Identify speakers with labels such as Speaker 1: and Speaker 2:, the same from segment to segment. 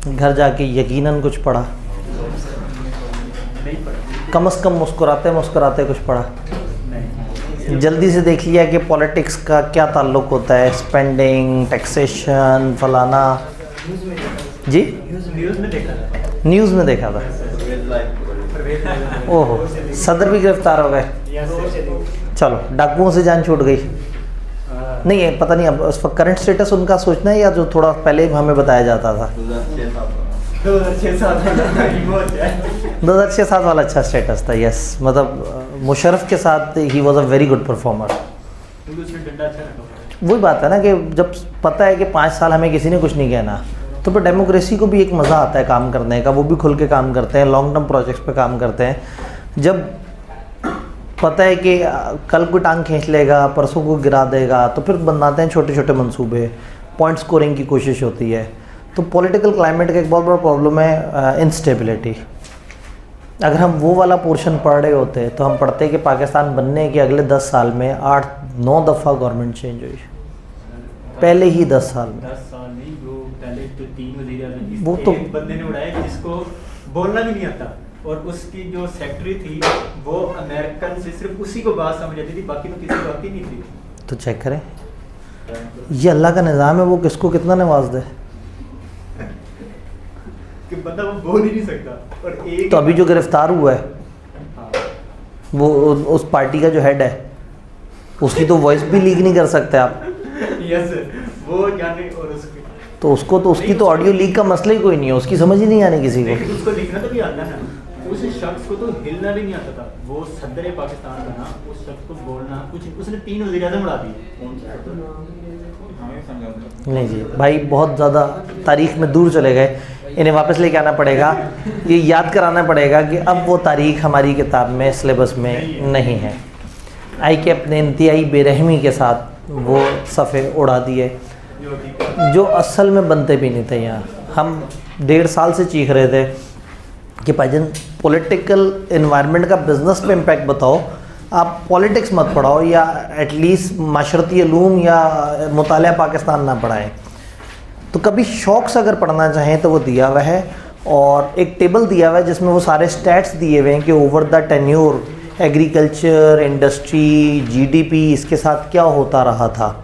Speaker 1: घर जाके यकीनन कुछ पढ़ा, कम से कम मुस्कुराते मुस्कुराते कुछ पढ़ा। जल्दी से देख लिया कि पॉलिटिक्स का क्या ताल्लुक होता है, स्पेंडिंग, टैक्सेशन, फलाना। जी न्यूज़ में देखा था। ओहो, सदर भी गिरफ्तार हो गए। चलो, डाकुओं से जान छूट गई। नहीं है, पता नहीं अब उस वक्त करंट स्टेटस उनका सोचना है या जो थोड़ा पहले हमें बताया जाता था। 2006-07 वाला अच्छा स्टेटस था। यस, मतलब मुशर्रफ के साथ he was a very good performer. वही बात है ना कि जब पता है कि 5 साल हमें किसी ने कुछ नहीं कहना, तो फिर डेमोक्रेसी को भी एक मज़ा आता है काम करने का। वो भी खुल के काम करते हैं, लॉन्ग टर्म प्रोजेक्ट्स पे काम करते हैं। जब पता है कि कल को टांग खींच लेगा, परसों को गिरा देगा, तो फिर बनाते हैं छोटे छोटे मंसूबे, पॉइंट स्कोरिंग की कोशिश होती है। तो पॉलिटिकल क्लाइमेट का एक बहुत बड़ा प्रॉब्लम है इंस्टेबिलिटी। अगर हम वो वाला पोर्शन पढ़ रहे होते तो हम पढ़ते कि पाकिस्तान बनने के अगले 10 साल में 8-9 दफ़ा गवर्नमेंट चेंज हुई, पहले ही 10 साल में।
Speaker 2: 10 साल नहीं, वो पहले तो 3 वज़ीर-ए-आज़म
Speaker 1: वो तो
Speaker 2: एक बंदे ने उड़ाया जिसको बोलना भी नहीं आता, और उसकी जो सेक्रेटरी थी वो अमेरिकन से सिर्फ उसी को बात समझ आती थी, बाकी तो किसी को आती नहीं थी।
Speaker 1: तो चेक करें, ये अल्लाह का निज़ाम है, वो किसको कितना नवाज दे
Speaker 2: कि बंदा वो बोल ही नहीं सकता। और एक
Speaker 1: तो अभी जो गिरफ्तार हुआ है,
Speaker 2: हाँ,
Speaker 1: वो उस पार्टी का जो हेड है, उसकी तो वॉइस भी लीक नहीं कर सकते आप।
Speaker 2: यस, वो जाने और उसकी
Speaker 1: तो उसकी तो ऑडियो लीक का मसला ही कोई नहीं है, उसकी समझ ही नहीं आने किसी को।
Speaker 2: लेकिन उसको लिखना तो भी आता है ना। उस शख्स को तो हिलना भी नहीं आता था, वो सदर पाकिस्तान बना, उस शख्स को बोलना कुछ, उसने 3 वज़ीर-ए-आज़म उड़ा दिए।
Speaker 1: नहीं जी भाई, बहुत ज़्यादा तारीख़ में दूर चले गए, इन्हें वापस लेके आना पड़ेगा। ये याद कराना पड़ेगा कि अब वो तारीख़ हमारी किताब में, सिलेबस में नहीं है। आई के अपने इंतहाई बेरहमी के साथ वो सफ़े उड़ा दिए जो असल में बनते भी नहीं थे। यहाँ हम 1.5 साल से चीख रहे थे कि भाईजान पॉलिटिकल इन्वायरमेंट का बिज़नेस पे इम्पैक्ट बताओ, आप पॉलिटिक्स मत पढ़ाओ, या एटलीस्ट माशरती उलूम या मुतालिया पाकिस्तान ना पढ़ाएं। तो कभी शौक़ से अगर पढ़ना चाहें तो वो दिया हुआ है, और एक टेबल दिया हुआ है जिसमें वो सारे स्टैट्स दिए हुए हैं कि over the tenure agriculture, industry, GDP, इसके साथ क्या होता रहा था।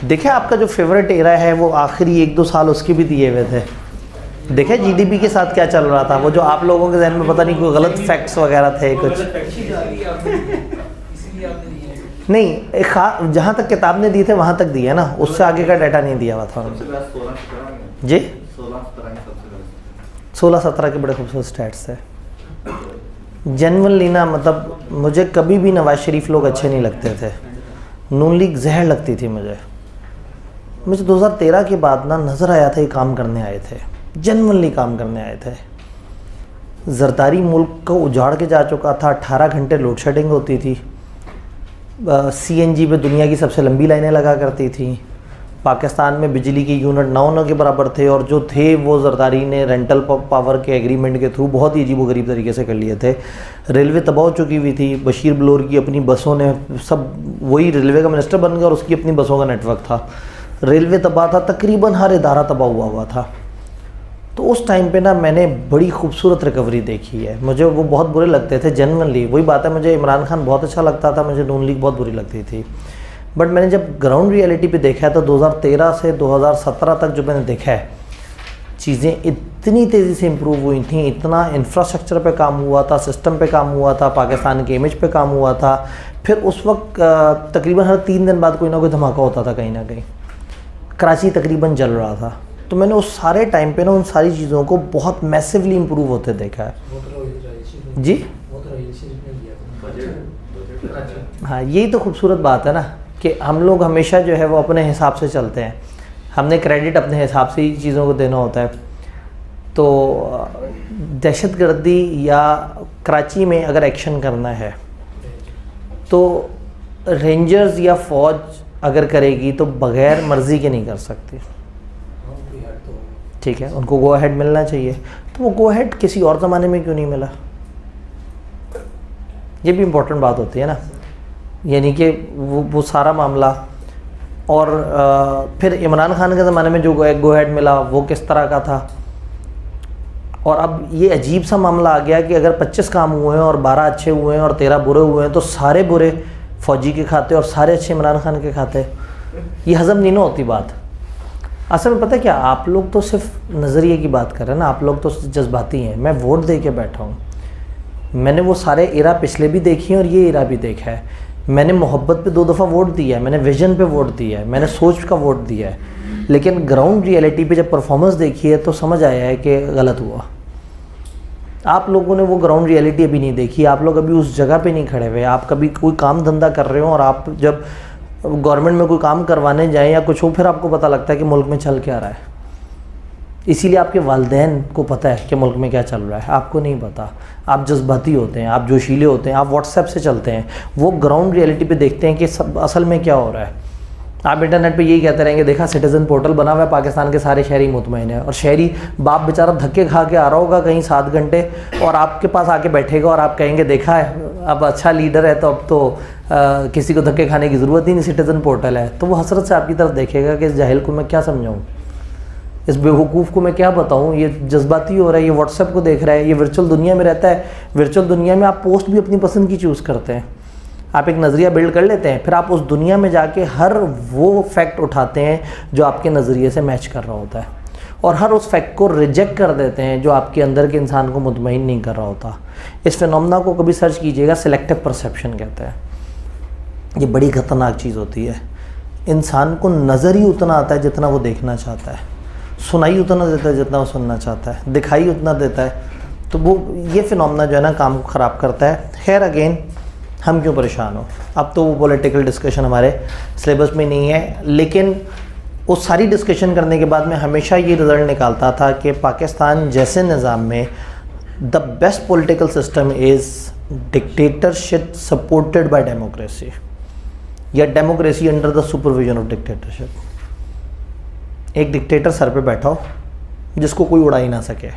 Speaker 1: देखें, आपका जो फेवरेट एरा है वो आखिरी 1-2 साल उसके भी दिए हुए थे। देखें जीडीपी के साथ क्या चल रहा था, वो जो आप लोगों के जहन में पता नहीं कोई गलत फैक्ट्स वगैरह थे कुछ नहीं, जहाँ तक किताब ने दिए थे वहाँ तक दिए ना, उससे आगे का डाटा नहीं दिया हुआ था उन्होंने। जी 16-17 के बड़े खूबसूरत स्टैट्स थे। जेन्युइनली ना, मतलब मुझे कभी भी नवाज शरीफ लोग अच्छे नहीं लगते थे, नून लीग जहर लगती थी मुझे 2013 के बाद ना नज़र आया था ये काम करने आए थे, जेन्युइनली काम करने आए थे। जरदारी मुल्क को उजाड़ के जा चुका था, 18 घंटे लोड शेडिंग होती थी, सीएनजी पे दुनिया की सबसे लंबी लाइनें लगा करती थी, पाकिस्तान में बिजली की यूनिट 9 के बराबर थे, और जो थे वो जरदारी ने रेंटल पावर के एग्रीमेंट के थ्रू बहुत ही अजीबोगरीब तरीके से कर लिए थे। रेलवे तबाह हो चुकी हुई थी, बशीर बलोर की अपनी बसों ने, सब वही रेलवे का मिनिस्टर बन गया और उसकी अपनी बसों का नेटवर्क था। रेलवे तबाह था, तकरीबन हर इदारा तबाह हुआ था। तो उस टाइम पे ना मैंने बड़ी खूबसूरत रिकवरी देखी है। मुझे वो बहुत बुरे लगते थे जेन्युइनली, वही बात है, मुझे इमरान खान बहुत अच्छा लगता था, मुझे नून लीग बहुत बुरी लगती थी। बट मैंने जब ग्राउंड रियलिटी पे देखा है तो 2013 से 2017 तक जो मैंने देखा है, चीज़ें इतनी तेज़ी से इम्प्रूव हुई थी, इतना इंफ्रास्ट्रक्चर पे काम हुआ था, सिस्टम पे काम हुआ था, पाकिस्तान के इमेज पे काम हुआ था। फिर उस वक्त तकरीबन हर 3 दिन बाद कोई ना कोई धमाका होता था, कहीं ना कहीं कराची तकरीबन जल रहा था। तो मैंने उस सारे टाइम पे ना उन सारी चीज़ों को बहुत मैसिवली इम्प्रूव होते देखा है। जी हाँ, यही तो खूबसूरत बात है ना कि हम लोग हमेशा जो है वो अपने हिसाब से चलते हैं, हमने क्रेडिट अपने हिसाब से ही चीज़ों को देना होता है। तो दहशतगर्दी या कराची में अगर एक्शन करना है तो रेंजर्स या फ़ौज अगर करेगी तो बग़ैर मर्ज़ी के नहीं कर सकती, ठीक है, उनको गो अहेड मिलना चाहिए। तो वो गो अहेड किसी और ज़माने में क्यों नहीं मिला, ये भी इम्पोर्टेंट बात होती है ना। यानी कि वो सारा मामला और फिर इमरान खान के ज़माने में जो गो हेड मिला वो किस तरह का था। और अब ये अजीब सा मामला आ गया कि अगर 25 काम हुए हैं और 12 अच्छे हुए हैं और 13 बुरे हुए हैं तो सारे बुरे फ़ौजी के खाते और सारे अच्छे इमरान खान के खाते। ये हज़म नहीं ना होती बात। असल में पता है क्या, आप लोग तो सिर्फ नज़रिए की बात कर रहे हैं ना, आप लोग तो जज्बाती हैं। मैं वोट दे के बैठा हूँ, मैंने वो सारे इरा पिछले भी देखी हैं और ये इरा भी देखा है। मैंने मोहब्बत पे 2 दफ़ा वोट दिया है, मैंने विजन पे वोट दिया है, मैंने सोच का वोट दिया है, लेकिन ग्राउंड रियलिटी पे जब परफॉर्मेंस देखी है तो समझ आया है कि गलत हुआ। आप लोगों ने वो ग्राउंड रियलिटी अभी नहीं देखी, आप लोग अभी उस जगह पे नहीं खड़े हुए। आप कभी कोई काम धंधा कर रहे हो और आप जब गवर्नमेंट में कोई काम करवाने जाएं या कुछ हो, फिर आपको पता लगता है कि मुल्क में चल क्या रहा है। इसीलिए आपके वालिदैन को पता है कि मुल्क में क्या चल रहा है, आपको नहीं पता। आप जज्बाती होते हैं, आप जोशीले होते हैं, आप व्हाट्सएप से चलते हैं, वो ग्राउंड रियलिटी पे देखते हैं कि सब असल में क्या हो रहा है। आप इंटरनेट पे यही कहते रहेंगे, देखा सिटीज़न पोर्टल बना हुआ है, पाकिस्तान के सारे शहरी मुतमईन हैं, और शहरी बाप बेचारा धक्के खा के आ रहा होगा कहीं 7 घंटे और आपके पास आके बैठेगा और आप कहेंगे देखा है अब अच्छा लीडर है तो अब तो किसी को धक्के खाने की ज़रूरत ही नहीं, सिटीज़न पोर्टल है। तो वो हसरत से आपकी तरफ देखेगा कि इस जाहिल को मैं क्या समझाऊँ, इस बेवकूफ़ को मैं क्या बताऊँ, ये जज्बाती हो रहा है, ये व्हाट्सएप को देख रहा है, ये वर्चुअल दुनिया में रहता है। वर्चुअल दुनिया में आप पोस्ट भी अपनी पसंद की चूज़ करते हैं, आप एक नज़रिया बिल्ड कर लेते हैं, फिर आप उस दुनिया में जाके हर वो फैक्ट उठाते हैं जो आपके नज़रिए से मैच कर रहा होता है, और हर उस फैक्ट को रिजेक्ट कर देते हैं जो आपके अंदर के इंसान को मुतमईन नहीं कर रहा होता। इस फिनोमेना को कभी सर्च कीजिएगा, सिलेक्टिव परसेप्शन कहते हैं। ये बड़ी ख़तरनाक चीज़ होती है। इंसान को नज़र ही उतना आता है जितना वो देखना चाहता है, सुनाई उतना देता है जितना वो सुनना चाहता है, दिखाई उतना देता है। तो वो ये फिनोमेना जो है ना काम को ख़राब करता है। खैर अगेन हम क्यों परेशान हो, अब तो वो पॉलिटिकल डिस्कशन हमारे सिलेबस में नहीं है, लेकिन वो सारी डिस्कशन करने के बाद मैं हमेशा ये रिज़ल्ट निकालता था कि पाकिस्तान जैसे निज़ाम में the best political system is dictatorship supported by democracy, या democracy under the supervision of dictatorship. एक डिक्टेटर सर पे बैठा हो जिसको कोई उड़ा ही ना सके।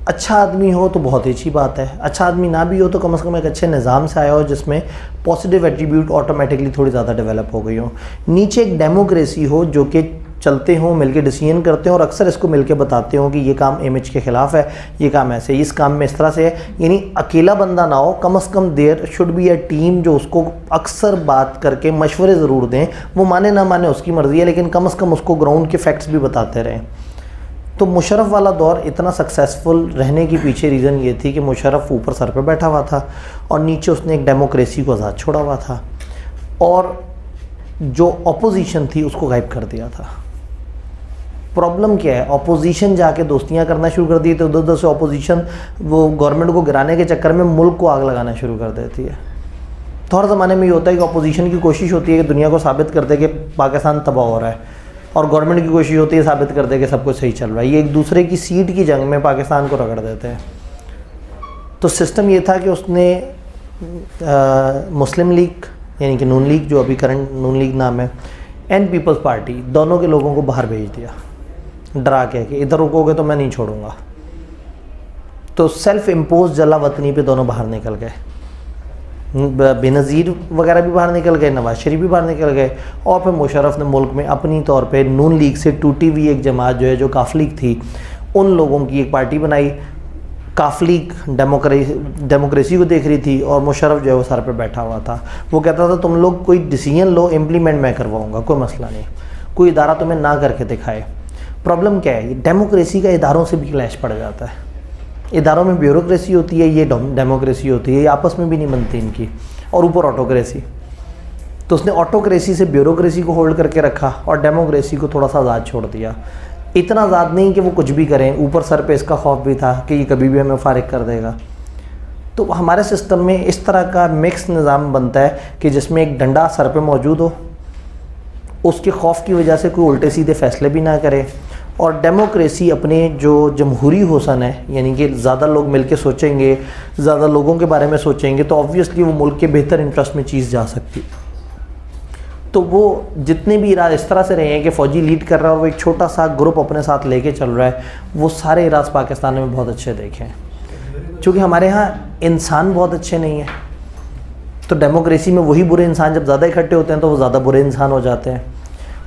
Speaker 1: अच्छा आदमी हो तो बहुत अच्छी बात है, अच्छा आदमी ना भी हो तो कम से कम एक अच्छे निज़ाम से आया हो जिसमें पॉजिटिव एट्रीब्यूट ऑटोमेटिकली थोड़ी ज़्यादा डेवलप हो गई हो। नीचे एक डेमोक्रेसी हो जो कि चलते हों, मिलके डिसीजन करते हैं और अक्सर इसको मिलके बताते हो कि ये काम इमेज के ख़िलाफ़ है, ये काम ऐसे, इस काम में इस तरह से है। यानी अकेला बंदा ना हो, कम से कम there should be a team जो उसको अक्सर बात करके मशवरे ज़रूर दें, वो माने ना माने उसकी मर्ज़ी है, लेकिन कम से कम उसको ग्राउंड के फैक्ट्स भी बताते रहें। तो मुशर्रफ वाला दौर इतना सक्सेसफुल रहने के पीछे रीज़न ये थी कि मुशर्रफ ऊपर सर पे बैठा हुआ था और नीचे उसने एक डेमोक्रेसी को आज़ाद छोड़ा हुआ था, और जो अपोजिशन थी उसको गायब कर दिया था। प्रॉब्लम क्या है, अपोजिशन जाके दोस्तियां करना शुरू कर दी तो उधर उधर से अपोजिशन वो गवर्नमेंट को गिराने के चक्कर में मुल्क को आग लगाना शुरू कर देती है। तो हर ज़माने में ये होता है कि अपोजिशन की कोशिश होती है कि दुनिया को साबित कर दे कि पाकिस्तान तबाह हो रहा है, और गवर्नमेंट की कोशिश होती है साबित कर दे कि सब कुछ सही चल रहा है। ये एक दूसरे की सीट की जंग में पाकिस्तान को रगड़ देते हैं। तो सिस्टम ये था कि उसने मुस्लिम लीग यानी कि नून लीग, जो अभी करंट नून लीग नाम है, एंड पीपल्स पार्टी, दोनों के लोगों को बाहर भेज दिया डरा के कि इधर रुकोगे तो मैं नहीं छोड़ूंगा। तो सेल्फ इम्पोज जला वतनी पे दोनों बाहर निकल गए, बेनज़ीर वगैरह भी बाहर निकल गए, नवाज शरीफ भी बाहर निकल गए, और फिर मुशर्रफ ने मुल्क में अपनी तौर पे नून लीग से टूटी हुई एक जमात जो है, जो काफ लीग थी, उन लोगों की एक पार्टी बनाई। काफ लीग डेमोक्रेसी को देख रही थी और मुशर्रफ जो है वो सर पे बैठा हुआ था। वो कहता था तुम लोग कोई डिसीजन लो, इम्प्लीमेंट मैं करवाऊँगा, कोई मसला नहीं, कोई इदारा तुम्हें ना करके दिखाए। प्रॉब्लम क्या है, डेमोक्रेसी का इदारों से भी क्लैश पड़ जाता है। इदारों में ब्यूरोक्रेसी होती है, ये डेमोक्रेसी होती है, ये आपस में भी नहीं बनती इनकी, और ऊपर ऑटोक्रेसी। तो उसने ऑटोक्रेसी से ब्यूरोक्रेसी को होल्ड करके रखा और डेमोक्रेसी को थोड़ा सा आज़ाद छोड़ दिया। इतना आज़ाद नहीं कि वो कुछ भी करें, ऊपर सर पे इसका खौफ भी था कि ये कभी भी हमें फारिग कर देगा। तो हमारे सिस्टम में इस तरह का मिक्स निज़ाम बनता है कि जिसमें एक डंडा सर पे मौजूद हो, उसके खौफ की वजह से कोई उल्टे सीधे फैसले भी ना करे, और डेमोक्रेसी अपने जो जमहूरी हुसन है, यानी कि ज़्यादा लोग मिलके सोचेंगे, ज़्यादा लोगों के बारे में सोचेंगे, तो ऑब्वियसली वो मुल्क के बेहतर इंटरेस्ट में चीज़ जा सकती। तो वो जितने भी इराद इस तरह से रहे हैं कि फ़ौजी लीड कर रहा है और वो एक छोटा सा ग्रुप अपने साथ लेके चल रहा है, वो सारे इराद पाकिस्तान में बहुत अच्छे देखे हैं। चूँकि हमारे यहाँ इंसान बहुत अच्छे नहीं हैं, तो डेमोक्रेसी में वही बुरे इंसान जब ज़्यादा इकट्ठे होते हैं तो वो ज़्यादा बुरे इंसान हो जाते हैं।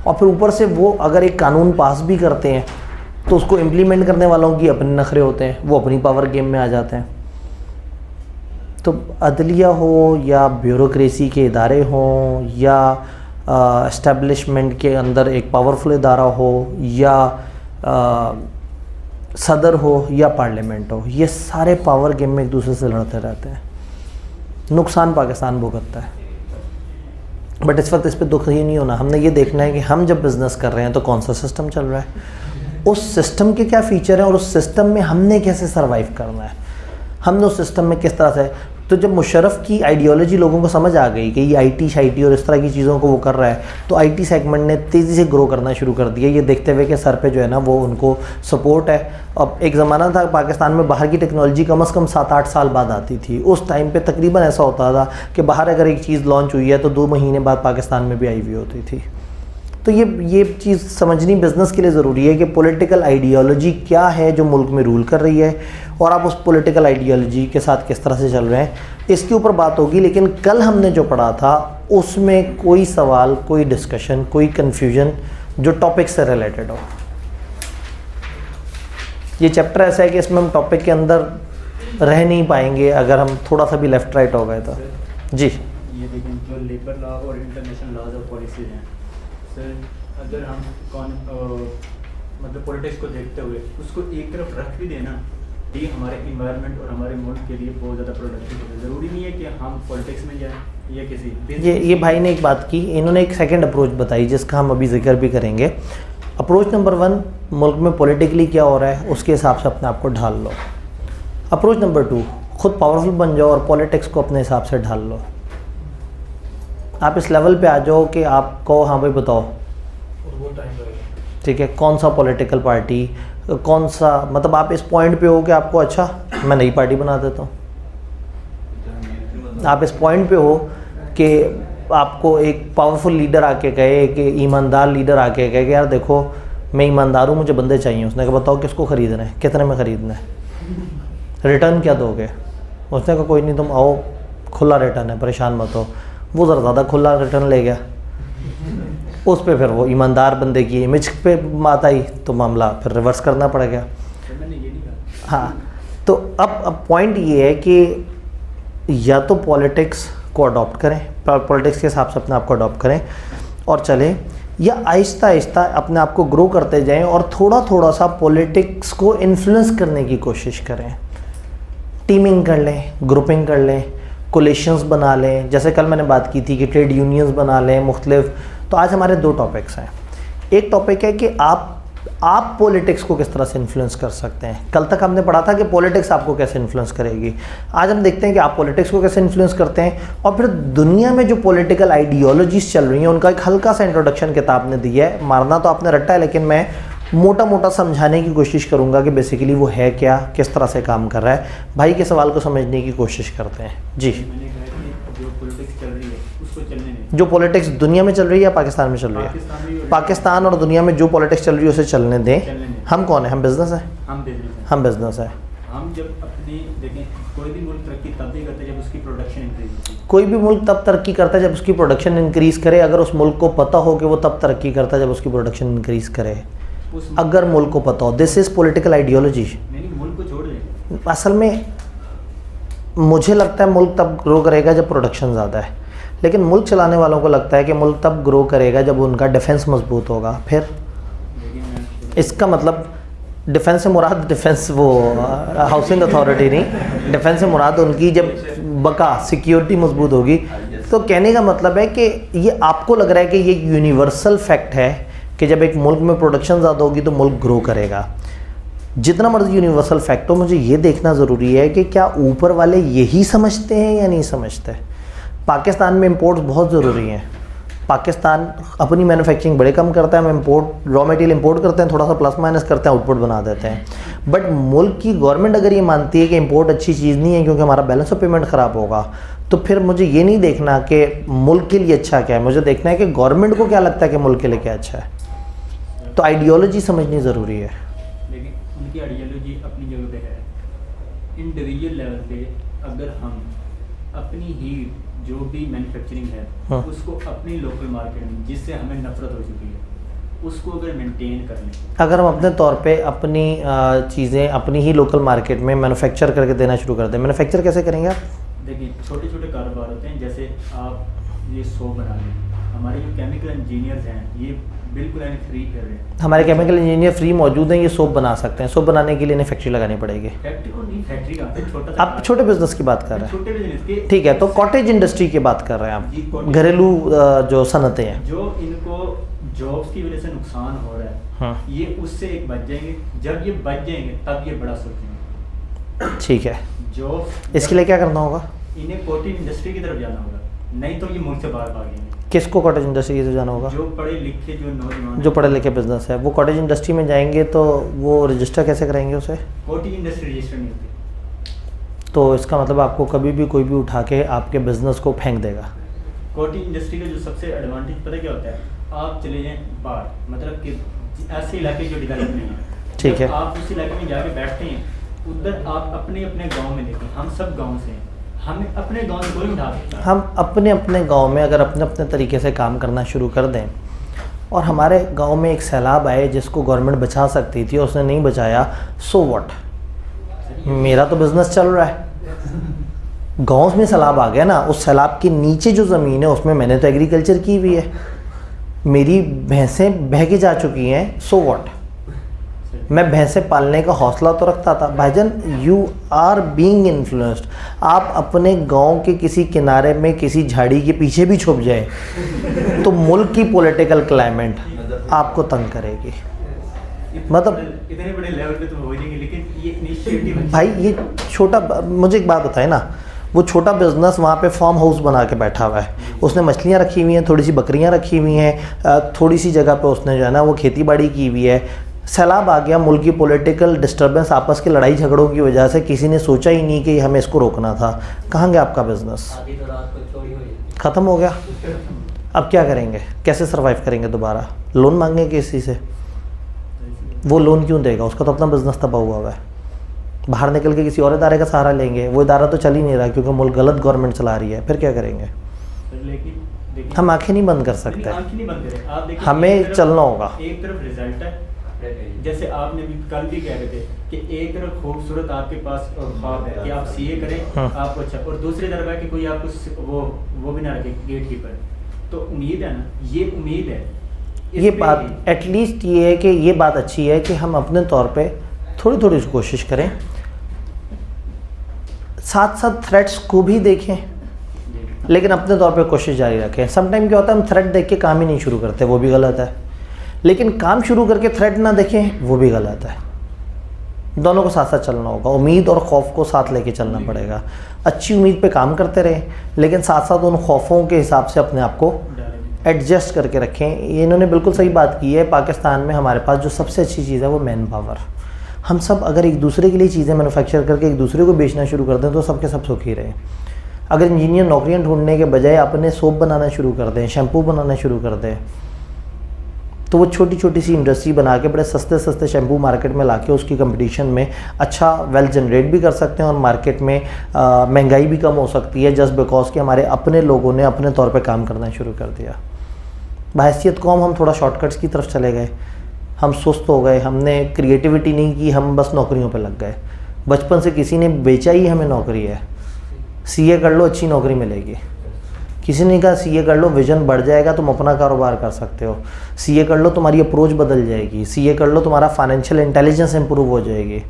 Speaker 1: और फिर ऊपर से वो अगर एक कानून पास भी करते हैं तो उसको इम्प्लीमेंट करने वालों की अपने नखरे होते हैं, वो अपनी पावर गेम में आ जाते हैं। तो अदलिया हो या ब्यूरोक्रेसी के इदारे हों या एस्टेब्लिशमेंट के अंदर एक पावरफुल इदारा हो या सदर हो या पार्लियामेंट हो, ये सारे पावर गेम में एक दूसरे से लड़ते रहते हैं। नुकसान पाकिस्तान भुगतता है। बट इस वक्त इस पर दुख ही नहीं होना, हमने ये देखना है कि हम जब बिज़नेस कर रहे हैं तो कौन सा सिस्टम चल रहा है, उस सिस्टम के क्या फ़ीचर हैं और उस सिस्टम में हमने कैसे सर्वाइव करना है, हमने उस सिस्टम में किस तरह से। तो जब मुशर्रफ की आइडियोलॉजी लोगों को समझ आ गई कि ये आईटी शाईटी और इस तरह की चीज़ों को वो कर रहा है, तो आईटी सेगमेंट ने तेज़ी से ग्रो करना शुरू कर दिया, ये देखते हुए कि सर पे जो है ना वो उनको सपोर्ट है। अब एक ज़माना था पाकिस्तान में बाहर की टेक्नोलॉजी कम से कम 7-8 साल बाद आती थी। उस टाइम पे तकरीबन ऐसा होता था कि बाहर अगर एक चीज़ लॉन्च हुई है तो 2 महीने बाद पाकिस्तान में भी आई हुई होती थी। तो ये चीज़ समझनी बिज़नेस के लिए ज़रूरी है कि पॉलिटिकल आइडियोलॉजी क्या है जो मुल्क में रूल कर रही है और आप उस पॉलिटिकल आइडियोलॉजी के साथ किस तरह से चल रहे हैं, इसके ऊपर बात होगी। लेकिन कल हमने जो पढ़ा था उसमें कोई सवाल, कोई डिस्कशन, कोई कन्फ्यूजन जो टॉपिक से रिलेटेड हो। ये चैप्टर ऐसा है कि इसमें हम टॉपिक के अंदर रह नहीं पाएंगे अगर हम थोड़ा सा भी लेफ़्ट राइट हो गए तो। जी,
Speaker 2: ये देखें जो लेबर लॉ और इंटरनेशनल लॉज और पॉलिसीज हैं सर, अगर हम मतलब पॉलिटिक्स को देखते हुए उसको एक तरफ रख भी देना, ये हमारे इन्वायरमेंट और हमारे मुल्क के लिए बहुत ज़्यादा प्रोडक्टिव है। ज़रूरी नहीं है कि हम पॉलिटिक्स में जाएं या किसी
Speaker 1: ये भाई ने एक बात की, इन्होंने एक सेकंड अप्रोच बताई जिसका हम अभी जिक्र भी करेंगे। अप्रोच नंबर 1, मुल्क में पॉलिटिकली क्या हो रहा है उसके हिसाब से अपने आप को ढाल लो। अप्रोच नंबर 2, खुद पावरफुल बन जाओ और पॉलिटिक्स को अपने हिसाब से ढाल लो। आप इस लेवल पे आ जाओ कि आप कहो हाँ भाई बताओ, ठीक है, कौन सा पॉलिटिकल पार्टी, कौन सा, मतलब आप इस पॉइंट पे हो कि आपको अच्छा मैं नई पार्टी बना देता हूँ। आप इस पॉइंट पे हो कि आपको एक पावरफुल लीडर आके कहे, कि ईमानदार लीडर आके कहे कि यार देखो मैं ईमानदार हूँ, मुझे बंदे चाहिए। उसने कहा बताओ किसको ख़रीदना है, कितने में ख़रीदना है, रिटर्न क्या दोगे। उसने कहा कोई नहीं तुम आओ, खुला रिटर्न है, परेशान मत हो। वो ज़रा ज़्यादा खुला रिटर्न ले गया, उस पे फिर वो ईमानदार बंदे की इमेज पे बात आई तो मामला फिर रिवर्स करना पड़ गया। हाँ, तो अब पॉइंट ये है कि या तो पॉलिटिक्स को अडॉप्ट करें, पॉलिटिक्स के हिसाब से अपने आप को अडॉप्ट करें और चलें, या आहिस्ता आहिस्ता अपने आप को ग्रो करते जाएं और थोड़ा थोड़ा सा पॉलिटिक्स को इन्फ्लुएंस करने की कोशिश करें। टीमिंग कर लें, ग्रुपिंग कर लें, कोलिशंस बना लें। जैसे कल मैंने बात की थी कि ट्रेड यूनियंस बना लें मुख्तलिफ। तो आज हमारे 2 टॉपिक्स हैं। एक टॉपिक है कि आप पॉलिटिक्स को किस तरह से इन्फ्लुएंस कर सकते हैं। कल तक हमने पढ़ा था कि पॉलिटिक्स आपको कैसे इन्फ्लुएंस करेगी। आज हम देखते हैं कि आप पॉलिटिक्स को कैसे इन्फ्लुएंस करते हैं और फिर दुनिया में जो पॉलिटिकल आइडियोलॉजीज चल रही हैं उनका एक हल्का सा इंट्रोडक्शन किताब ने दिया है। मारना तो आपने रट्टा है, लेकिन मैं मोटा मोटा समझाने की कोशिश करूंगा कि बेसिकली वो है क्या, किस तरह से काम कर रहा है। भाई के सवाल को समझने की कोशिश करते हैं। जी,
Speaker 2: जो पॉलिटिक्स चल रही है उसको चलने दें।
Speaker 1: जो पॉलिटिक्स दुनिया में चल रही है या पाकिस्तान में चल रही है, पाकिस्तान और दुनिया में जो पॉलिटिक्स चल रही है उसे चलने दें। हम कौन है, हम बिजनेस है, हम बिजनेस है।
Speaker 2: हम जब अपनी देखें, कोई भी मुल्क तरक्की तब भी करता है जब उसकी प्रोडक्शन इंक्रीज होती है।
Speaker 1: कोई भी मुल्क तब तरक्की करता है जब उसकी प्रोडक्शन इंक्रीज़ करे। अगर उस मुल्क को पता हो कि वो तब तरक्की करता है जब उसकी प्रोडक्शन इंक्रीज़ करे, अगर मुल्क को पता हो। This is political ideology.
Speaker 2: मुल्क को छोड़ दें।
Speaker 1: असल में मुझे लगता है मुल्क तब ग्रो करेगा जब प्रोडक्शन ज़्यादा है, लेकिन मुल्क चलाने वालों को लगता है कि मुल्क तब ग्रो करेगा जब उनका डिफेंस मजबूत होगा। फिर इसका मतलब डिफेंस से मुराद डिफेंस वो हाउसिंग अथॉरिटी नहीं, डिफेंस से मुराद उनकी जब बका सिक्योरिटी मजबूत होगी। तो कहने का मतलब है कि ये आपको लग रहा है कि ये यूनिवर्सल फैक्ट है कि जब एक मुल्क में प्रोडक्शन ज़्यादा होगी तो मुल्क ग्रो करेगा। जितना मर्जी यूनिवर्सल फैक्ट हो, मुझे ये देखना ज़रूरी है कि क्या ऊपर वाले यही समझते हैं या नहीं समझते। पाकिस्तान में इंपोर्ट्स बहुत ज़रूरी हैं। पाकिस्तान अपनी मैन्युफैक्चरिंग बड़े कम करता है, हम इंपोर्ट रॉ मटेरियल इंपोर्ट करते हैं, थोड़ा सा प्लस माइनस करते हैं, आउटपुट बना देते हैं। बट मुल्क की गवर्नमेंट अगर ये मानती है कि इंपोर्ट अच्छी चीज़ नहीं है क्योंकि हमारा बैलेंस ऑफ पेमेंट ख़राब होगा, तो फिर मुझे ये नहीं देखना कि मुल्क के लिए अच्छा क्या है, मुझे देखना है कि गवर्नमेंट को क्या लगता है कि मुल्क के लिए क्या अच्छा है। तो आइडियोलॉजी समझनी ज़रूरी है।
Speaker 2: लेकिन उनकी आइडियोलॉजी अपनी जगह पे है। इंडिविजुअल लेवल पे अगर हम अपनी ही जो भी मैन्युफैक्चरिंग है
Speaker 1: हाँ।
Speaker 2: उसको अपनी लोकल मार्केट में, जिससे हमें नफरत हो चुकी है, उसको अगर मेंटेन कर लें।
Speaker 1: अगर हम अपने तौर पे अपनी चीज़ें अपनी ही लोकल मार्केट में मैन्युफैक्चर करके देना शुरू कर दें, मैन्युफैक्चर कैसे करेंगे आप?
Speaker 2: देखिए छोटे छोटे कारोबार होते हैं, जैसे आप ये सोप बना लें, हमारे जो केमिकल इंजीनियर्स हैं ये बिल्कुल यानी फ्री कर रहे हैं।
Speaker 1: हमारे केमिकल इंजीनियर फ्री मौजूद हैं, ये सोप बना सकते हैं। सोप बनाने के लिए इन्हें फैक्ट्री लगानी पड़ेगी।
Speaker 2: फैक्ट्री को नहीं, फैक्ट्री कहाँ से, छोटा सा
Speaker 1: आप छोटे बिजनेस की बात कर रहे
Speaker 2: छोटे बिजनेस के,
Speaker 1: हैं, ठीक है। तो कॉटेज इंडस्ट्री की बात कर रहे हैं
Speaker 2: जी,
Speaker 1: आप,
Speaker 2: cottage।
Speaker 1: घरेलू जो सनतें हैं,
Speaker 2: जो इनको जॉब्स की वजह से नुकसान हो रहा है,
Speaker 1: हाँ,
Speaker 2: ये उससे एक बच जाएंगे। जब ये बच जाएंगे तब ये बड़ा सोचेंगे।
Speaker 1: ठीक है।
Speaker 2: जॉब
Speaker 1: इसके लिए क्या करना होगा?
Speaker 2: इन्हें कॉटेज इंडस्ट्री की तरफ जाना होगा, नहीं तो ये मुल्क से बाहर भागेंगे।
Speaker 1: किसको कॉटेज इंडस्ट्री से जाना होगा?
Speaker 2: जो पढ़े लिखे जो नौजवान
Speaker 1: जो पढ़े लिखे बिजनेस है, वो कॉटेज इंडस्ट्री में जाएंगे तो वो रजिस्टर कैसे कराएंगे उसे?
Speaker 2: कॉटेज इंडस्ट्री रजिस्टर नहीं होती।
Speaker 1: तो इसका मतलब आपको कभी भी कोई भी उठा के आपके बिजनेस को फेंक देगा।
Speaker 2: कॉटेज इंडस्ट्री का जो सबसे एडवांटेज पता क्या होता है, आप चले जाएं बाहर, मतलब कि ऐसे इलाके जो डेवलप नहीं है,
Speaker 1: ठीक है।
Speaker 2: जब आप उस इलाके में जाके बैठते हैं, उधर आप अपने अपने गांव में देखें, हम सब गांव से हैं, हमें अपने गांव में कोई उठा सकता है।
Speaker 1: हम अपने अपने गांव में अगर अपने अपने तरीके से काम करना शुरू कर दें, और हमारे गांव में एक सैलाब आए जिसको गवर्नमेंट बचा सकती थी, उसने नहीं बचाया, सो व्हाट, मेरा तो बिजनेस चल रहा है। गांव में सैलाब आ गया ना, उस सैलाब के नीचे जो ज़मीन है उसमें मैंने तो एग्रीकल्चर की हुई है, मेरी भैंसें बह के जा चुकी हैं, सो व्हाट, मैं भैंसें पालने का हौसला तो रखता था। भाईजान, यू आर बीइंग इन्फ्लुएंस्ड। आप अपने गांव के किसी किनारे में किसी झाड़ी के पीछे भी छुप जाए तो मुल्क की पॉलिटिकल क्लाइमेट आपको तंग करेगी। मतलब
Speaker 2: इतने बड़े लेवल पे तो हो जाएंगे, लेकिन ये इनिशिएटिव
Speaker 1: भाई, ये छोटा, मुझे एक बात बताए ना, वो छोटा बिजनेस वहाँ पे फार्म हाउस बना के बैठा हुआ है, उसने मछलियाँ रखी हुई हैं, थोड़ी सी बकरियाँ रखी हुई हैं, थोड़ी सी जगह पे उसने जो है ना वो खेती बाड़ी की हुई है। सैलाब आ गया, मुल्क की पॉलिटिकल डिस्टर्बेंस, आपस के लड़ाई झगड़ों की वजह से किसी ने सोचा ही नहीं कि हमें इसको रोकना था। कहाँ गया आपका बिजनेस? ख़त्म हो गया। अब क्या करेंगे? कैसे सर्वाइव करेंगे? दोबारा लोन मांगेंगे किसी से? वो लोन क्यों देगा? उसका तो अपना बिजनेस तबाह हुआ है। बाहर निकल के किसी और इदारे का सहारा लेंगे, वो इदारा तो चल ही नहीं रहा क्योंकि मुल्क गलत गवर्नमेंट चला रही है, फिर क्या करेंगे?
Speaker 2: लेकिन
Speaker 1: हम आंखें नहीं बंद कर सकते,
Speaker 2: आंखें नहीं बंद करें। आप देखिए,
Speaker 1: हमें
Speaker 2: एक तरफ-
Speaker 1: चलना होगा।
Speaker 2: एक तरफ रिजल्ट है, जैसे आपने भी कल भी कह रहे थे कि एक तरफ खूबसूरत आपके पास ख्वाब है कि आप सीए करें,
Speaker 1: हाँ।
Speaker 2: आपको अच्छा, और दूसरी तरफ है कि कोई आपको वो भी ना रखे गेट कीपर। तो उम्मीद है ना, ये उम्मीद है। इस
Speaker 1: ये
Speaker 2: पे
Speaker 1: बात एटलीस्ट ये है कि ये बात अच्छी है कि हम अपने तौर पे थोड़ी थोड़ी कोशिश करें, साथ साथ थ्रेट्स को भी देखें, लेकिन अपने तौर पे कोशिश जारी रखें। समटाइम क्या होता है, हम थ्रेट देख के काम ही नहीं शुरू करते, वो भी गलत है, लेकिन काम शुरू करके थ्रेट ना देखें, वो भी गलत है। दोनों को साथ साथ चलना होगा, उम्मीद और खौफ को साथ लेके चलना पड़ेगा। अच्छी उम्मीद पे काम करते रहें, लेकिन साथ साथ उन खौफों के हिसाब से अपने आप को एडजस्ट करके रखें। इन्होंने बिल्कुल सही बात की है। पाकिस्तान में हमारे पास जो सबसे अच्छी चीज़ है वो मैन पावर। हम सब अगर एक दूसरे के लिए चीज़ें मैन्युफैक्चर करके एक दूसरे को बेचना शुरू कर दें तो सबके सब सुखी रहें। अगर इंजीनियर नौकरियां ढूंढने के बजाय अपने सोप बनाना शुरू कर दें, शैम्पू बनाना शुरू कर दें, तो वो छोटी छोटी सी इंडस्ट्री बना के बड़े सस्ते सस्ते शैम्पू मार्केट में लाके उसकी कंपटीशन में अच्छा वेल्थ जनरेट भी कर सकते हैं और मार्केट में महंगाई भी कम हो सकती है, जस्ट बिकॉज कि हमारे अपने लोगों ने अपने तौर पे काम करना शुरू कर दिया। बहैसियत कौम हम थोड़ा शॉर्टकट्स की तरफ चले गए, हम सुस्त हो गए, हमने क्रिएटिविटी नहीं की, हम बस नौकरियों पे लग गए। बचपन से किसी ने बेचा ही हमें नौकरी है, सीए कर लो अच्छी नौकरी मिलेगी। किसी ने कहा सीए कर लो विजन बढ़ जाएगा, तुम अपना कारोबार कर सकते हो। सीए कर लो तुम्हारी अप्रोच बदल जाएगी। सीए कर लो तुम्हारा फाइनेंशियल इंटेलिजेंस इंप्रूव हो जाएगी।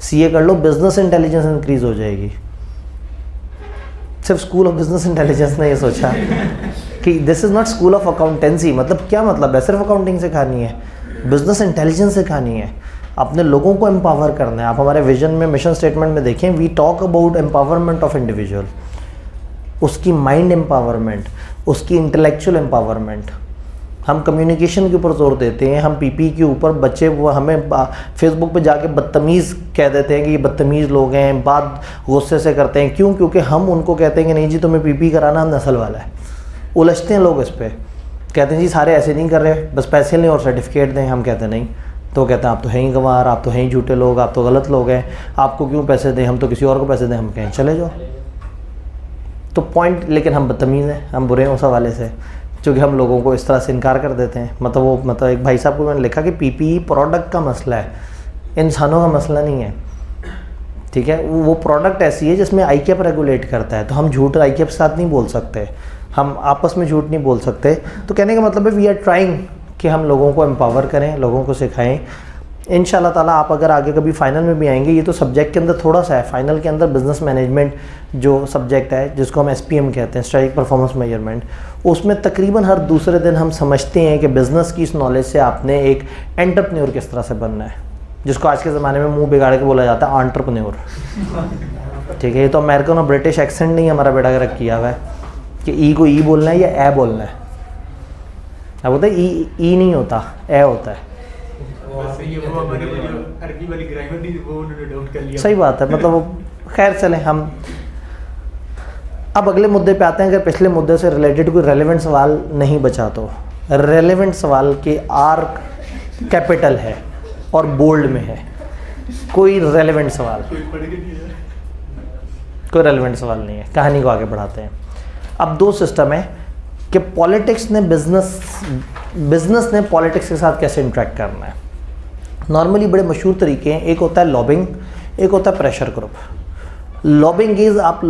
Speaker 1: सीए कर लो बिजनेस इंटेलिजेंस इंक्रीज हो जाएगी। सिर्फ स्कूल ऑफ बिजनेस इंटेलिजेंस ने ये सोचा कि this is not school of accountancy. मतलब क्या मतलब है? सिर्फ अकाउंटिंग सिखानी है, बिजनेस इंटेलिजेंस सिखानी है, अपने लोगों को एम्पावर करना है। आप हमारे विजन में, मिशन स्टेटमेंट में देखें, we talk about empowerment of individual, उसकी माइंड एम्पावरमेंट, उसकी इंटेलेक्चुअल एम्पावरमेंट। हम कम्युनिकेशन के ऊपर जोर देते हैं, हम पीपी के ऊपर बच्चे वो हमें फेसबुक पे जाके बदतमीज़ कह देते हैं कि ये बदतमीज़ लोग हैं, बात गुस्से से करते हैं। क्यों? क्योंकि हम उनको कहते हैं कि नहीं जी तुम्हें पीपी कराना, हम नस्ल वाला है। उलझते हैं लोग इस पर, कहते हैं जी सारे ऐसे नहीं कर रहे, बस पैसे लें और सर्टिफिकेट दें। हम कहते नहीं, तो कहते हैं आप तो हैं ही गंवार, आप तो हैं ही झूठे लोग, आप तो गलत लोग हैं, आपको क्यों पैसे दें, हम तो किसी और को पैसे दें। हम कहें चले जाओ। तो पॉइंट, लेकिन हम बदतमीज़ हैं, हम बुरे हैं उस हवाले से, क्योंकि हम लोगों को इस तरह से इनकार कर देते हैं। मतलब एक भाई साहब को मैंने लिखा कि पीपीई प्रोडक्ट का मसला है, इंसानों का मसला नहीं है, ठीक है। वो प्रोडक्ट ऐसी है जिसमें आईकेप रेगुलेट करता है, तो हम झूठ आईकेप के साथ नहीं बोल सकते, हम आपस में झूठ नहीं बोल सकते। तो कहने का मतलब है वी आर ट्राइंग कि हम लोगों को एम्पावर करें, लोगों को सिखाएं। इंशाल्लाह ताला आप अगर आगे कभी फ़ाइनल में भी आएंगे, ये तो सब्जेक्ट के अंदर थोड़ा सा है, फ़ाइनल के अंदर बिज़नेस मैनेजमेंट जो सब्जेक्ट है जिसको हम SPM कहते हैं, स्ट्रेटेजिक परफॉर्मेंस मेजरमेंट, उसमें तकरीबन हर दूसरे दिन हम समझते हैं कि बिज़नेस की इस नॉलेज से आपने एक एंटरप्रेन्योर किस तरह से बनना है, जिसको आज के ज़माने में मुंह बिगाड़ के बोला जाता है एंटरप्रेन्योर, ठीक है। ये तो अमेरिकन और ब्रिटिश एक्सेंट नहीं हमारा बेटा रख किया हुआ है कि ई को ई बोलना है या ए बोलना है। अब होता है ई नहीं होता, ए होता है। सही बात है, मतलब वो खैर चलें, हम अब अगले मुद्दे पे आते हैं। अगर पिछले मुद्दे से रिलेटेड कोई रेलेवेंट सवाल नहीं बचा तो रेलेवेंट सवाल के आर कैपिटल है और बोल्ड में है, कोई रेलेवेंट सवाल, कोई रेलेवेंट सवाल नहीं है। कहानी को आगे बढ़ाते हैं। अब दो सिस्टम है कि पॉलिटिक्स ने बिजनेस ने पॉलिटिक्स के साथ कैसे इंटरेक्ट करना है। नॉर्मली बड़े मशहूर तरीके हैं, एक होता है लॉबिंग, एक होता है प्रेशर ग्रुप। लॉबिंग इज़ आप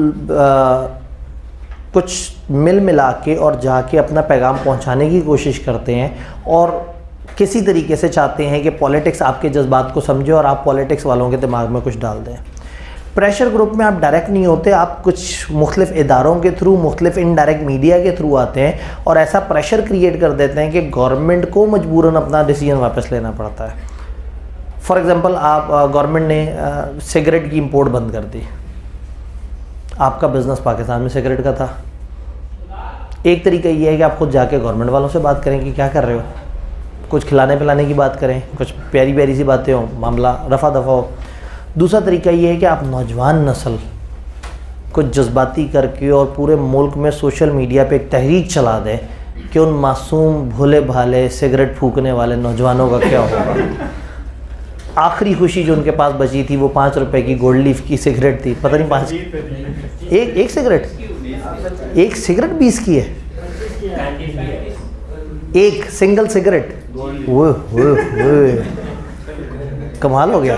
Speaker 1: कुछ मिला के और जाके अपना पैगाम पहुंचाने की कोशिश करते हैं और किसी तरीके से चाहते हैं कि पॉलिटिक्स आपके जज्बात को समझे और आप पॉलिटिक्स वालों के दिमाग में कुछ डाल दें। प्रेशर ग्रुप में आप डायरेक्ट नहीं होते, आप कुछ मुख्तलिफ इदारों के थ्रू, मुख्तलिफ इनडायरेक्ट मीडिया के थ्रू आते हैं और ऐसा प्रेशर क्रिएट कर देते हैं कि गवर्नमेंट को मजबूरन अपना डिसीजन वापस लेना पड़ता है। फॉर एग्ज़ाम्पल आप गवर्नमेंट ने सिगरेट की इंपोर्ट बंद कर दी, आपका बिज़नेस पाकिस्तान में सिगरेट का था। एक तरीका ये है कि आप खुद जाके गवर्नमेंट वालों से बात करें कि क्या कर रहे हो, कुछ खिलाने पिलाने की बात करें, कुछ प्यारी प्यारी सी बातें हो, मामला रफ़ा दफ़ा हो। दूसरा तरीका ये है कि आप नौजवान नस्ल को जज्बाती करके और पूरे मुल्क में सोशल मीडिया पे एक तहरीक चला दें कि उन मासूम भोले भाले सिगरेट फूकने वाले नौजवानों का क्या होगा। आखिरी खुशी जो उनके पास बची थी वो 5 रुपए की गोल्ड लीफ की सिगरेट थी, पता नहीं 5 एक सिगरेट 20 की है, एक सिंगल सिगरेट, वो कमाल हो गया।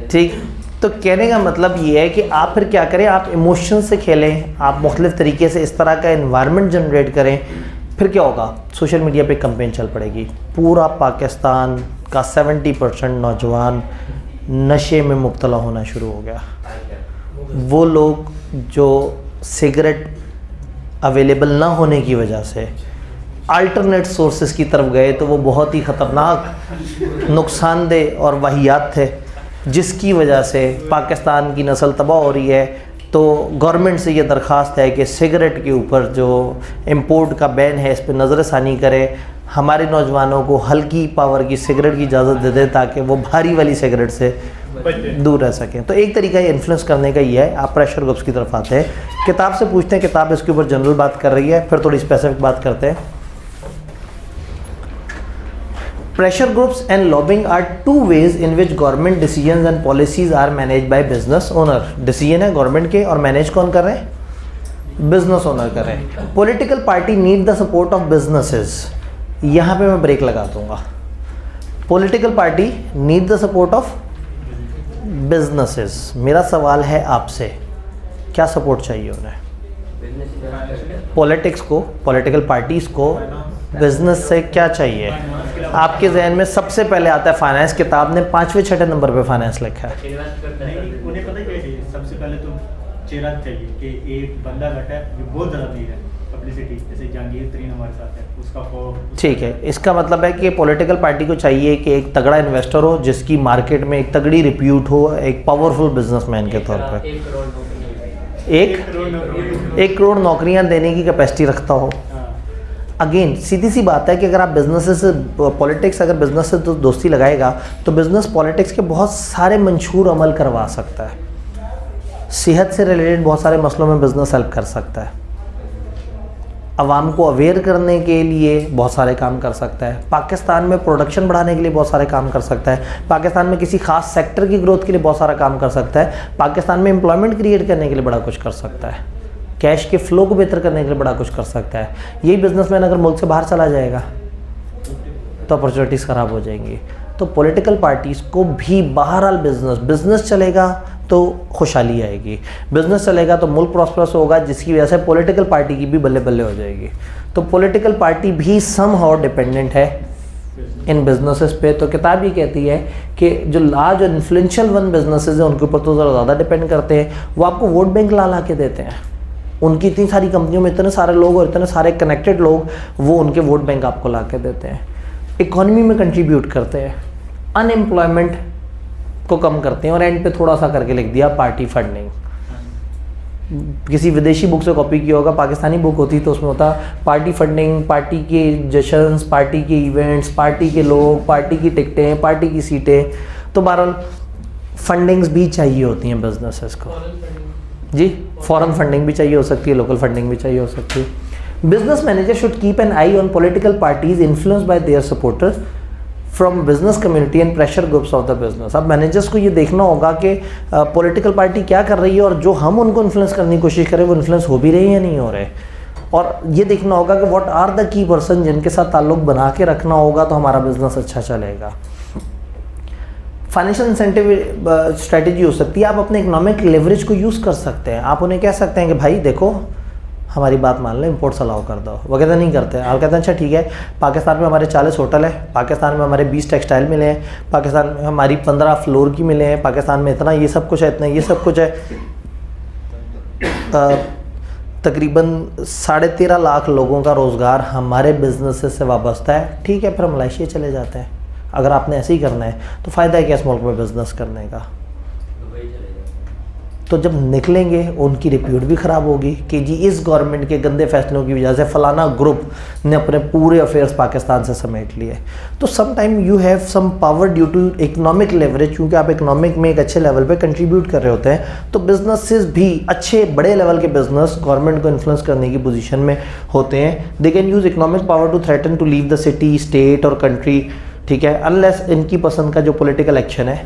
Speaker 1: ठीक, तो कहने का मतलब ये है कि आप फिर क्या करें, आप इमोशन से खेलें, आप मुख्तलिफ तरीके से इस तरह का इन्वायरमेंट जनरेट करें। फिर क्या होगा, सोशल मीडिया पे कैंपेन चल पड़ेगी, पूरा पाकिस्तान का 70% नौजवान नशे में मुब्तला होना शुरू हो गया। वो लोग जो सिगरेट अवेलेबल ना होने की वजह से अल्टरनेट सोर्सेज की तरफ गए तो वो बहुत ही ख़तरनाक नुकसानदेह और वाहियात थे, जिसकी वजह से पाकिस्तान की नस्ल तबाह हो रही है। तो गवर्नमेंट से ये दरख्वास्त है कि सिगरेट के ऊपर जो इंपोर्ट का बैन है इस पर नज़रसानी करे, हमारे नौजवानों को हल्की पावर की सिगरेट की इजाज़त दे दे ताकि वो भारी वाली सिगरेट से दूर रह सकें। तो एक तरीका ये इन्फ्लुएंस करने का ये है। आप प्रेशर ग्रुप्स की तरफ आते हैं, किताब से पूछते हैं, किताब इसके ऊपर जनरल बात कर रही है, फिर थोड़ी स्पेसिफिक बात करते हैं। Pressure groups and lobbying are two ways in which government decisions and policies are managed by business owner. Decision है गवर्नमेंट के और मैनेज कौन कर रहे हैं, बिजनेस ओनर कर रहे हैं। Political party need the support of businesses. यहाँ पे मैं ब्रेक लगा दूंगा। Political party need the support of businesses. मेरा सवाल है आपसे, क्या सपोर्ट चाहिए उन्हें, पॉलिटिक्स को, पॉलिटिकल पार्टीज को बिजनेस से क्या चाहिए? आपके जहन में सबसे पहले आता है फाइनेंस। किताब ने 5वें-6 नंबर पे फाइनेंस लिखा है।
Speaker 2: उन्हें पता क्या चाहिए, सबसे पहले तो चेहरा चाहिए कि एक बंदा बैठा है जो बहुत ज़्यादा अमीर है, पब्लिसिटी, जैसे जहांगीर तरीन हमारे साथ है, उसका
Speaker 1: ठीक है। इसका मतलब है कि पॉलिटिकल पार्टी को चाहिए कि एक तगड़ा इन्वेस्टर हो जिसकी मार्केट में एक तगड़ी रिप्यूट हो, एक पावरफुल बिजनेसमैन के तौर पर, 1 करोड़ नौकरियां देने की कैपेसिटी रखता हो। अगेन सीधी सी बात है कि अगर आप बिजनेस से, पॉलिटिक्स अगर बिजनेस से दोस्ती लगाएगा तो बिजनेस पॉलिटिक्स के बहुत सारे मंशूर अमल करवा सकता है। सेहत से रिलेटेड बहुत सारे मसलों में बिजनेस हेल्प कर सकता है। आवाम को अवेयर करने के लिए बहुत सारे काम कर सकता है, पाकिस्तान में प्रोडक्शन बढ़ाने के लिए बहुत सारे काम कर सकता है, पाकिस्तान में किसी खास सेक्टर की ग्रोथ के लिए बहुत सारा काम कर सकता है, पाकिस्तान में एम्प्लॉयमेंट क्रिएट करने के लिए बड़ा कुछ कर सकता है, कैश के फ्लो को बेहतर करने के लिए बड़ा कुछ कर सकता है। यही बिजनेसमैन अगर मुल्क से बाहर चला जाएगा तो अपॉर्चुनिटीज़ ख़राब हो जाएंगी। तो पॉलिटिकल पार्टीज़ को भी बहरहाल बिजनेस चलेगा तो खुशहाली आएगी, बिजनेस चलेगा तो मुल्क प्रॉस्परस होगा, जिसकी वजह से पॉलिटिकल पार्टी की भी बल्ले बल्ले हो जाएगी। तो पॉलिटिकल पार्टी भी समहाउ डिपेंडेंट है इन बिजनेसेस पे। तो किताब ये कहती है कि जो लार्ज और इन्फ्लुएंशियल वन बिजनेसेस हैं उनके ऊपर तो ज़्यादा डिपेंड करते हैं, वो आपको वोट बैंक ला के देते हैं। उनकी इतनी सारी कंपनियों में इतने सारे लोग और इतने सारे कनेक्टेड लोग, वो उनके वोट बैंक आपको ला के देते हैं, इकॉनमी में कंट्रीब्यूट करते हैं, अनएम्प्लॉयमेंट को कम करते हैं। और एंड पे थोड़ा सा करके लिख दिया पार्टी फंडिंग। किसी विदेशी बुक से कॉपी किया होगा, पाकिस्तानी बुक होती तो उसमें होता पार्टी फंडिंग, पार्टी के जशंस, पार्टी के इवेंट्स, पार्टी के लोग, पार्टी की टिकटें, पार्टी की सीटें। तो बहरहाल फंडिंग्स भी चाहिए होती हैं बिजनेसेस को जी, फॉरेन फंडिंग भी चाहिए हो सकती है, लोकल फंडिंग भी चाहिए हो सकती है। Business manager should keep an I on political parties influenced by there supporters from business community and pressure groups of the business. अब मैनेजर्स को ये देखना होगा कि पॉलिटिकल पार्टी क्या कर रही है और जो हम उनको इन्फ्लुएंस करने की कोशिश करें वो इन्फ्लुएंस हो भी रहे हैं या नहीं हो रहे। और ये देखना होगा कि what are the key person जिनके साथ ताल्लुक बना के रखना होगा तो हमारा बिजनेस अच्छा चलेगा। फाइनेंशियल इंसेंटिव स्ट्रेटजी हो सकती है, आप अपने इकोनॉमिक लेवरेज को यूज़ कर सकते हैं। आप उन्हें कह सकते हैं कि भाई देखो हमारी बात मान लो, इंपोर्ट्स अलाउ कर दो। वो कहते नहीं करते, आप कहते हैं अच्छा ठीक है, पाकिस्तान में हमारे 40 होटल है, पाकिस्तान में हमारे 20 टेक्सटाइल मिले हैं, पाकिस्तान में हमारी 15 फ्लोर की मिले हैं, पाकिस्तान में इतना ये सब कुछ है, इतना ये सब कुछ है। तकरीबन 13.5 लाख लोगों का रोज़गार हमारे बिजनेस से वाबस्ता है। ठीक है, फिर हम मलेशिया चले जाते हैं। अगर आपने ऐसे ही करना है तो फ़ायदा है क्या इस मुल्क में बिज़नेस करने का। तो जब निकलेंगे उनकी रिप्यूट भी ख़राब होगी कि जी इस गवर्नमेंट के गंदे फैसलों की वजह से फ़लाना ग्रुप ने अपने पूरे अफेयर्स पाकिस्तान से समेट लिए। तो some time you have some power due to economic leverage, क्योंकि आप इकोनॉमिक में एक अच्छे लेवल पे कंट्रीब्यूट कर रहे होते हैं। तो बिजनेसेस भी अच्छे बड़े लेवल के बिजनेस गवर्नमेंट को इन्फ्लुएंस करने की पोजीशन में होते हैं। They can use economic power to threaten to leave the city, state और कंट्री। ठीक है, अनलेस इनकी पसंद का जो पॉलिटिकल एक्शन है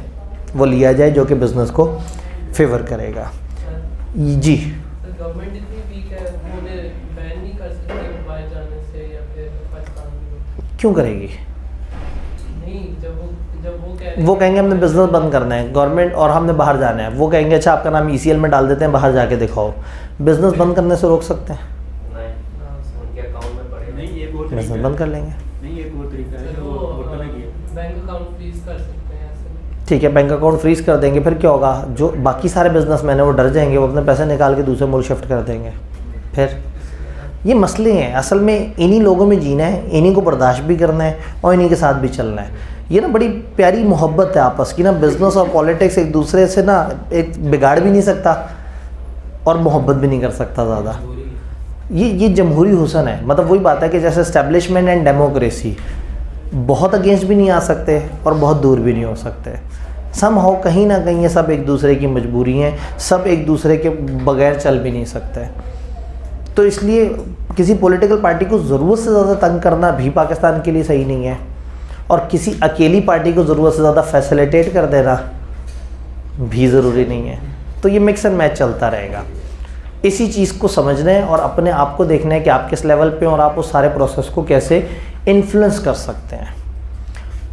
Speaker 1: वो लिया जाए जो कि बिज़नेस को फेवर करेगा। जी
Speaker 3: गवर्नमेंट इतनी वीक है, वो बैन नहीं कर सकती बाहर जाने से या फिर पाकिस्तान में?
Speaker 1: क्यों करेगी?
Speaker 3: नहीं, जब वो कह रहे
Speaker 1: वो कहेंगे हमने बिजनेस बंद करना है गवर्नमेंट और हमने बाहर जाना है, वो कहेंगे अच्छा आपका नाम ECL में डाल देते हैं, बाहर जाके दिखाओ। बिजनेस बंद करने से रोक सकते हैं?
Speaker 3: उनके अकाउंट में पड़े
Speaker 2: नहीं, ये वो
Speaker 1: बिजनेस बंद कर लेंगे।
Speaker 2: नहीं, ये वो तरीका है जो वोटर ने किया।
Speaker 3: बैंक अकाउंट फ्रीज कर सकते हैं ऐसे।
Speaker 1: ठीक है, बैंक अकाउंट फ्रीज कर देंगे, फिर क्या होगा? जो बाकी सारे बिजनेसमैन हैं वो डर जाएंगे, वो अपने पैसे निकाल के दूसरे मुल्क शिफ्ट कर देंगे। फिर ये मसले हैं, असल में इन्हीं लोगों में जीना है, इन्हीं को बर्दाश्त भी करना है और इन्हीं के साथ भी चलना है। ये ना बड़ी प्यारी मोहब्बत है आपस की ना, बिज़नेस और पॉलिटिक्स एक दूसरे से ना एक बिगाड़ भी नहीं सकता और मोहब्बत भी नहीं कर सकता ज़्यादा। ये जमहूरी हुसन है, मतलब वही बात है कि जैसे एस्टेब्लिशमेंट एंड डेमोक्रेसी, बहुत अगेंस्ट भी नहीं आ सकते और बहुत दूर भी नहीं हो सकते। समहाउ कहीं ना कहीं ये सब एक दूसरे की मजबूरी हैं, सब एक दूसरे के बगैर चल भी नहीं सकते। तो इसलिए किसी पॉलिटिकल पार्टी को ज़रूरत से ज़्यादा तंग करना भी पाकिस्तान के लिए सही नहीं है और किसी अकेली पार्टी को ज़रूरत से ज़्यादा फैसिलिटेट कर देना भी ज़रूरी नहीं है। तो ये मिक्स एंड मैच चलता रहेगा। इसी चीज़ को समझना है और अपने आप को देखना है कि आप किस लेवल पे और आप उस सारे प्रोसेस को कैसे इन्फ्लुएंस कर सकते हैं।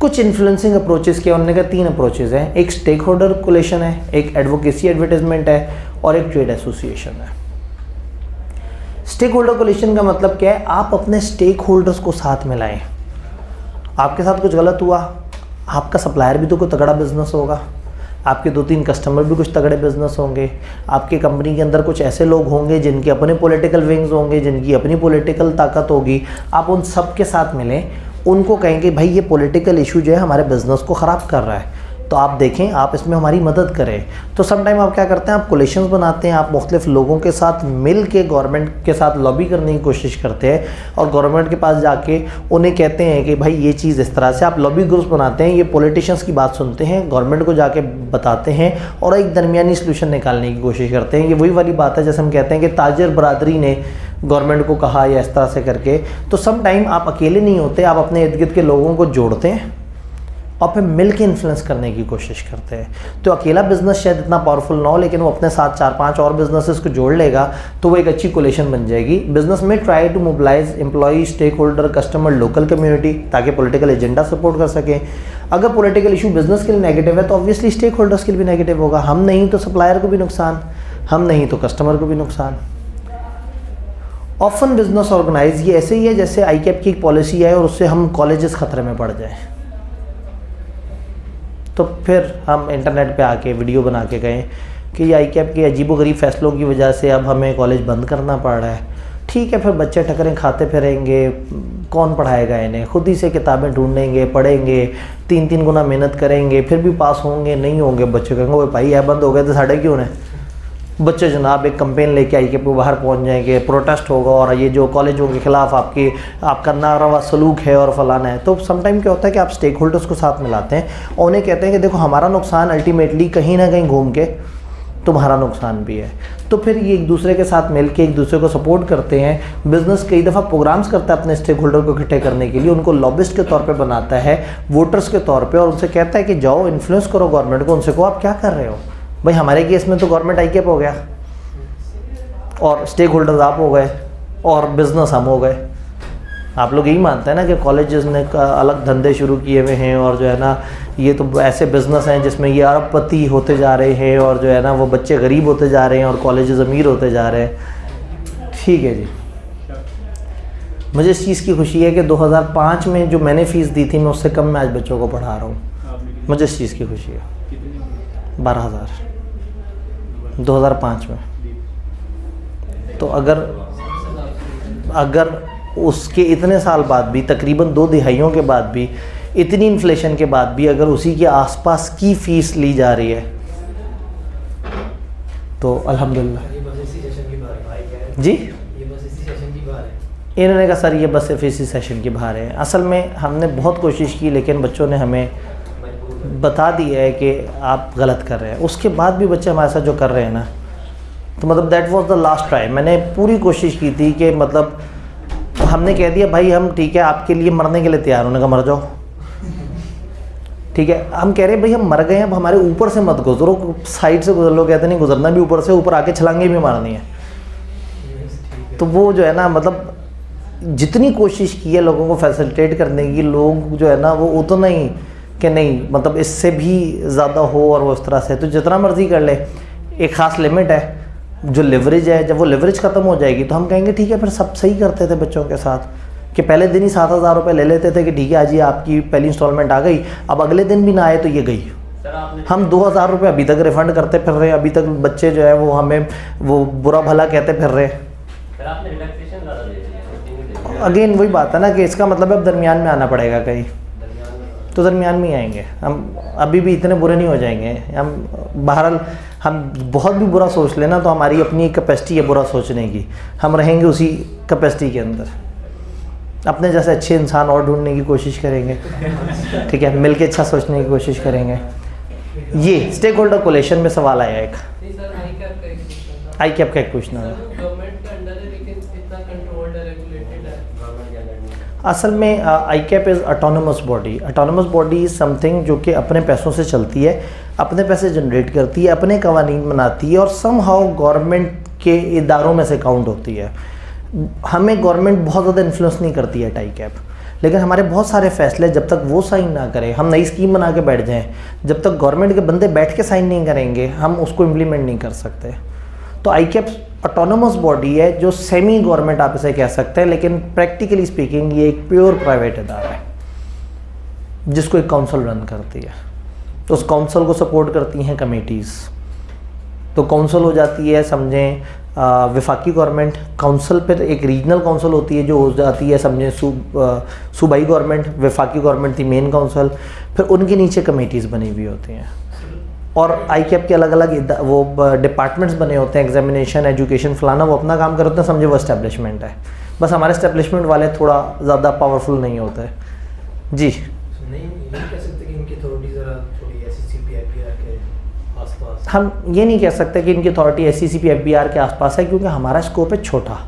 Speaker 1: कुछ इन्फ्लुएंसिंग अप्रोचेस के उन्होंने कहा 3 अप्रोचेस हैं। एक स्टेक होल्डर कोलेशन है, एक एडवोकेसी एडवर्टाइजमेंट है और एक ट्रेड एसोसिएशन है। स्टेक होल्डर कोलेशन का मतलब क्या है? आप अपने स्टेक होल्डर्स को साथ में लाएं। आपके साथ कुछ गलत हुआ, आपका सप्लायर भी तो कोई तगड़ा बिजनेस होगा, आपके 2-3 कस्टमर भी कुछ तगड़े बिजनेस होंगे, आपके कंपनी के अंदर कुछ ऐसे लोग होंगे जिनके अपने पॉलिटिकल विंग्स होंगे, जिनकी अपनी पॉलिटिकल ताकत होगी। आप उन सब के साथ मिलें, उनको कहेंगे भाई ये पॉलिटिकल इशू जो है हमारे बिज़नेस को ख़राब कर रहा है, तो आप देखें, आप इसमें हमारी मदद करें। तो सम टाइम आप क्या करते हैं, आप कोलेशंस बनाते हैं, आप मुख्तलिफ लोगों के साथ मिल के गवर्नमेंट के साथ लॉबी करने की कोशिश करते हैं और गवर्नमेंट के पास जाके उन्हें कहते हैं कि भाई ये चीज़ इस तरह से, आप लॉबी ग्रुप्स बनाते हैं, ये पॉलिटिशियंस की बात सुनते हैं, गवर्नमेंट को जाके बताते हैं और एक दरमियानी सलूशन निकालने की कोशिश करते हैं। ये वही वाली बात है जैसे हम कहते हैं कि ताजर बरादरी ने गवर्नमेंट को कहा या इस तरह से करके। तो सम टाइम आप अकेले नहीं होते, आप अपने इर्द गिर्द के लोगों को जोड़ते हैं और फिर मिल के इन्फ्लुएंस करने की कोशिश करते हैं। तो अकेला बिजनेस शायद इतना पावरफुल ना हो, लेकिन वो अपने साथ 4-5 और बिजनेसेस को जोड़ लेगा तो वो एक अच्छी कोलिशन बन जाएगी। बिजनेस में try to mobilise employee, stakeholder, customer, local community, ताकि पॉलिटिकल एजेंडा सपोर्ट कर सकें। अगर पॉलिटिकल इशू बिजनेस के लिए नेगेटिव है तो ऑब्वियसली स्टेक होल्डर्स के लिए भी नेगेटिव होगा। हम नहीं तो सप्लायर को भी नुकसान, हम नहीं तो कस्टमर को भी नुकसान। ऑफन बिजनेस ऑर्गेनाइज ये ऐसे ही है जैसे आईकैप की एक पॉलिसी है और उससे हम कॉलेजेस खतरे में पड़ जाएं, तो फिर हम इंटरनेट पे आके वीडियो बना के गए कि ये आईकैप के अजीबोगरीब फैसलों की वजह से अब हमें कॉलेज बंद करना पड़ रहा है। ठीक है, फिर बच्चे ठकरें खाते फिरेंगे, कौन पढ़ाएगा इन्हें, खुद ही से किताबें ढूंढेंगे, पढ़ेंगे, 3-3 गुना मेहनत करेंगे, फिर भी पास होंगे नहीं होंगे। बच्चे कहेंगे वो भाई यह बंद हो गए तो साढ़े क्यों ने। बच्चे जनाब एक कंपेन लेके आईकैप पे बाहर पहुंच जाएंगे, प्रोटेस्ट होगा और ये जो कॉलेजों के खिलाफ आपका नारवा सलूक है और फलाना है। तो समटाइम क्या होता है कि आप स्टेक होल्डर्स को साथ मिलाते हैं और उन्हें कहते हैं कि देखो हमारा नुकसान अल्टीमेटली कहीं ना कहीं घूम के तुम्हारा नुकसान भी है। तो फिर ये एक दूसरे के साथ मिल के एक दूसरे को सपोर्ट करते हैं। बिजनेस कई दफ़ा प्रोग्राम्स करता है अपने स्टेक होल्डर को इकट्ठे करने के लिए, उनको लॉबिस्ट के तौर पे बनाता है, वोटर्स के तौर पे, और उनसे कहता है कि जाओ इन्फ्लुएंस करो गवर्नमेंट को, उनसे कहो आप क्या कर रहे हो। भाई हमारे केस में तो गवर्नमेंट आईकैप हो गया और स्टेक होल्डर्स आप हो गए और बिज़नेस हम हो गए। आप लोग यही मानते हैं ना कि कॉलेजेस ने अलग धंधे शुरू किए हुए हैं और जो है ना ये तो ऐसे बिज़नेस हैं जिसमें ये अरबपति होते जा रहे हैं और जो है ना वो बच्चे गरीब होते जा रहे हैं और कॉलेजेस अमीर होते जा रहे हैं। ठीक है जी, मुझे इस चीज़ की खुशी है कि 2005 में जो मैंने फ़ीस दी थी मैं उससे कम में आज बच्चों को पढ़ा रहा हूँ। मुझे इस चीज़ की खुशी है। 12,000 2005 में। तो अगर उसके इतने साल बाद भी, तकरीबन 2 दिहाइयों के बाद भी, इतनी इन्फ्लेशन के बाद भी अगर उसी के आसपास की फ़ीस ली जा रही है तो अल्हम्दुलिल्लाह। जी, इन्होंने कहा सर ये बस सिर्फ इसी सेशन की बाहर है। असल में हमने बहुत कोशिश की लेकिन बच्चों ने हमें बता दिया है कि आप गलत कर रहे हैं। उसके बाद भी बच्चे हमारे साथ जो कर रहे हैं ना, तो मतलब that was the last try. मैंने पूरी कोशिश की थी कि मतलब हमने कह दिया भाई हम ठीक है आपके लिए मरने के लिए तैयार, उन्होंने कहा मर जाओ। ठीक है, हम कह रहे हैं भाई हम मर गए हैं, अब हमारे ऊपर से मत गुजरो, साइड से गुजर लो। कहते नहीं गुजरना भी ऊपर से, ऊपर आके छलांगे भी मारनी है। तो वो जो है ना मतलब जितनी कोशिश की है लोगों को फैसिलिटेट करने की, लोग जो है ना वो उतना ही कि नहीं मतलब इससे भी ज़्यादा हो और वो इस तरह से, तो जितना मर्ज़ी कर ले, एक ख़ास लिमिट है जो लेवरेज है। जब वो लेवरेज ख़त्म हो जाएगी तो हम कहेंगे ठीक है। फिर सब सही करते थे बच्चों के साथ कि पहले दिन ही 7,000 रुपये ले लेते थे कि ठीक है आज ये आपकी पहली इंस्टॉलमेंट आ गई, अब अगले दिन भी ना आए तो ये गई। हम 2,000 रुपये अभी तक रिफ़ंड करते फिर रहे हैं। अभी तक बच्चे जो है वो हमें वो बुरा भला कहते फिर रहे हैं। अगेन वही बात है ना कि इसका मतलब अब दरमियान में आना पड़ेगा कहीं, तो दरमियान में ही आएंगे हम। अभी भी इतने बुरे नहीं हो जाएंगे हम। बहरहाल हम बहुत भी बुरा सोच लेना तो हमारी अपनी कैपेसिटी है बुरा सोचने की, हम रहेंगे उसी कैपेसिटी के अंदर। अपने जैसे अच्छे इंसान और ढूंढने की कोशिश करेंगे। ठीक है, मिल के अच्छा सोचने की कोशिश करेंगे। ये स्टेक होल्डर कोलेशन में सवाल आया एक, आईकैप का एक क्वेश्चन है। असल में ICAP is autonomous body. Autonomous body is something जो कि अपने पैसों से चलती है, अपने पैसे जनरेट करती है, अपने कवानीन बनाती है और सम हाउ गवर्नमेंट के इदारों में से काउंट होती है। हमें गवर्नमेंट बहुत ज़्यादा इन्फ्लुएंस नहीं करती है आईकैप, लेकिन हमारे बहुत सारे फैसले जब तक वो साइन ना करें, हम नई स्कीम बना के बैठ जाएँ, जब तक गवर्नमेंट के बंदे बैठ के साइन नहीं करेंगे हम उसको इम्प्लीमेंट नहीं कर सकते। तो आईकैप ऑटोनोमस बॉडी है जो सेमी गवर्नमेंट आप इसे कह सकते हैं, लेकिन प्रैक्टिकली स्पीकिंग ये एक प्योर प्राइवेट इदारा है जिसको एक काउंसिल रन करती है। तो उस काउंसिल को सपोर्ट करती हैं कमेटीज़। तो काउंसिल हो जाती है समझें वफाकी गवर्नमेंट, काउंसिल पर एक रीजनल काउंसिल होती है जो हो जाती है समझे सूबाई गवर्नमेंट, वफाकी गवर्नमेंट थी मेन काउंसिल, फिर उनके नीचे कमेटीज़ बनी हुई होती हैं और ICAP के अलग अलग वो डिपार्टमेंट्स बने होते हैं, एग्जामिनेशन, एजुकेशन, फलाना, वो अपना काम करते हैं, समझे वो इस्टेब्लिशमेंट है। बस हमारे इस्टेब्लिशमेंट वाले थोड़ा ज़्यादा पावरफुल नहीं होते जी।
Speaker 4: नहीं ये कह सकते कि इनकी अथॉरिटी ज़रा थोड़ी SCCP FBR के आसपास,
Speaker 1: हम ये नहीं कह सकते कि इनकी अथॉरिटी SCCP FBR के आसपास है, क्योंकि हमारा स्कोप है छोटा।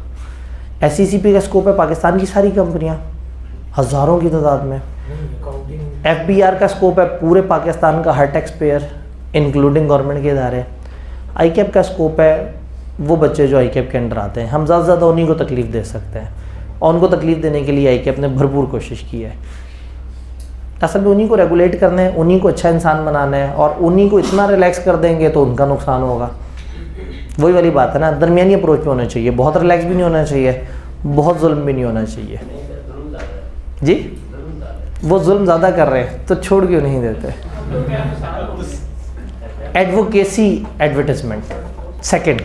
Speaker 1: SCCP का स्कोप है पाकिस्तान की सारी कंपनियां, हज़ारों की तादाद में। FBR का स्कोप है पूरे पाकिस्तान का हर टैक्स पेयर इंक्लूडिंग गवर्नमेंट के इदारे। ICAP का स्कोप है वो बच्चे जो ICAP के अंडर आते हैं, हम ज़्यादा से ज़्यादा उन्हीं को तकलीफ़ दे सकते हैं और उनको तकलीफ़ देने के लिए ICAP ने भरपूर कोशिश की है। असल में उन्हीं को रेगुलेट करना है, उन्हीं को अच्छा इंसान बनाना है और उन्हीं को इतना रिलैक्स कर देंगे तो उनका नुकसान होगा। वही वाली बात है ना, दरमियानी अप्रोच पे होना चाहिए, बहुत रिलैक्स भी नहीं होना चाहिए, बहुत जुल्म भी नहीं होना चाहिए। जी वो जुल्म ज़्यादा कर रहे हैं तो छोड़ क्यों नहीं देते। Advocacy advertisement. सेकंड,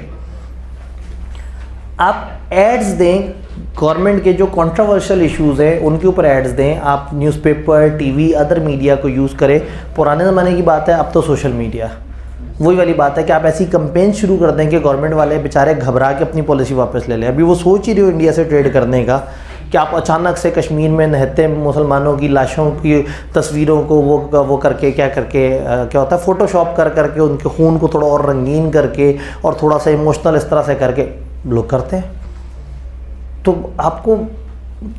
Speaker 1: आप एड्स दें, गवर्नमेंट के जो कंट्रोवर्शियल इश्यूज़ हैं उनके ऊपर एड्स दें। आप न्यूज़पेपर, टीवी, अदर मीडिया को यूज़ करें। पुराने ज़माने की बात है, अब तो सोशल मीडिया। वही वाली बात है कि आप ऐसी कंपेन शुरू कर दें कि गवर्नमेंट वाले बेचारे घबरा के अपनी पॉलिसी वापस ले लें। अभी वो सोच ही रहे हो इंडिया से ट्रेड करने का कि आप अचानक से कश्मीर में नहते मुसलमानों की लाशों की तस्वीरों को वो करके क्या करके क्या होता है, फ़ोटोशॉप कर करके उनके खून को थोड़ा और रंगीन करके और थोड़ा सा इमोशनल इस तरह से करके लोग करते हैं। तो आपको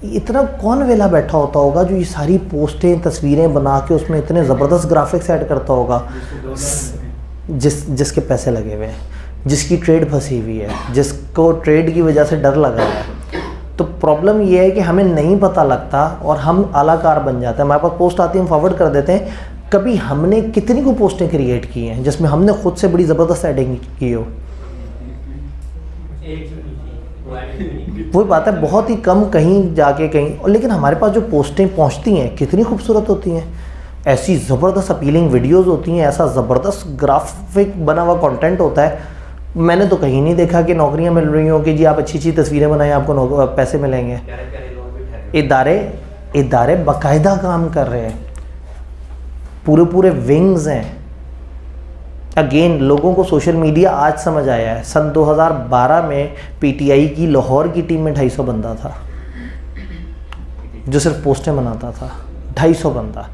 Speaker 1: इतना कौन वेला बैठा होता होगा जो ये सारी पोस्टें, तस्वीरें बना के उसमें इतने ज़बरदस्त ग्राफिक्स ऐड करता होगा, जिसके पैसे लगे हुए हैं, जिसकी ट्रेड फंसी हुई है, जिसको ट्रेड की वजह से डर लगा है। तो प्रॉब्लम ये है कि हमें नहीं पता लगता और हम आलाकार बन जाते हैं। हमारे पास पोस्ट आती है, हम फॉरवर्ड कर देते हैं। कभी हमने कितनी को पोस्टें क्रिएट की हैं जिसमें हमने खुद से बड़ी ज़बरदस्त एडिंग की हो। वही बात है, बहुत ही कम कहीं जाके कहीं। लेकिन हमारे पास जो पोस्टें पहुंचती हैं कितनी खूबसूरत होती हैं, ऐसी ज़बरदस्त अपीलिंग वीडियोस होती हैं, ऐसा ज़बरदस्त ग्राफिक बना हुआ कंटेंट होता है। मैंने तो कहीं नहीं देखा कि नौकरियां मिल रही हो कि जी आप अच्छी अच्छी तस्वीरें बनाएं आपको पैसे मिलेंगे। इदारे बाकायदा काम कर रहे हैं, पूरे विंग्स हैं। अगेन लोगों को सोशल मीडिया आज समझ आया है। सन 2012 में PTI की लाहौर की टीम में 250 बंदा था जो सिर्फ पोस्टें बनाता था। 250 बंदा,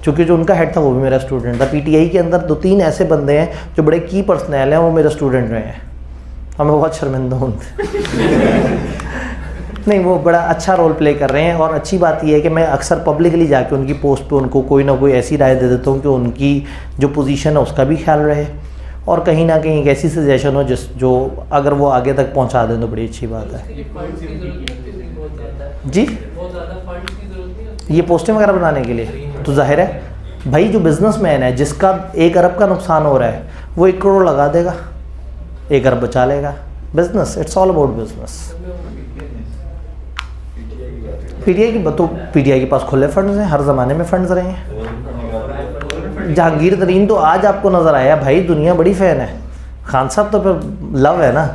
Speaker 1: चूँकि जो उनका हेड था वो भी मेरा स्टूडेंट था। PTI के अंदर 2-3 ऐसे बंदे हैं जो बड़े की पर्सनल हैं, वो मेरे स्टूडेंट रहे हैं। हमें बहुत शर्मिंदा हूँ नहीं, वो बड़ा अच्छा रोल प्ले कर रहे हैं। और अच्छी बात यह है कि मैं अक्सर पब्लिकली जाके उनकी पोस्ट पे उनको कोई ना कोई ऐसी राय दे देता हूँ कि उनकी जो पोजीशन है उसका भी ख्याल रहे और कहीं ना कहीं एक ऐसी सजेशन हो जो अगर वो आगे तक पहुँचा दें तो बड़ी अच्छी बात है। जी ये पोस्टें वगैरह बनाने के लिए तो जाहिर है भाई, जो बिजनेसमैन है जिसका 1 अरब का नुकसान हो रहा है वो 1 करोड़ लगा देगा, 1 अरब बचा लेगा। Business, it's all about business. PTI के पास खुले फंड्स हैं, हर ज़माने में फंड्स रहे हैं। जहांगीर तरीन तो आज आपको नज़र आया भाई, दुनिया बड़ी फ़ैन है। खान साहब तो फिर लव है ना,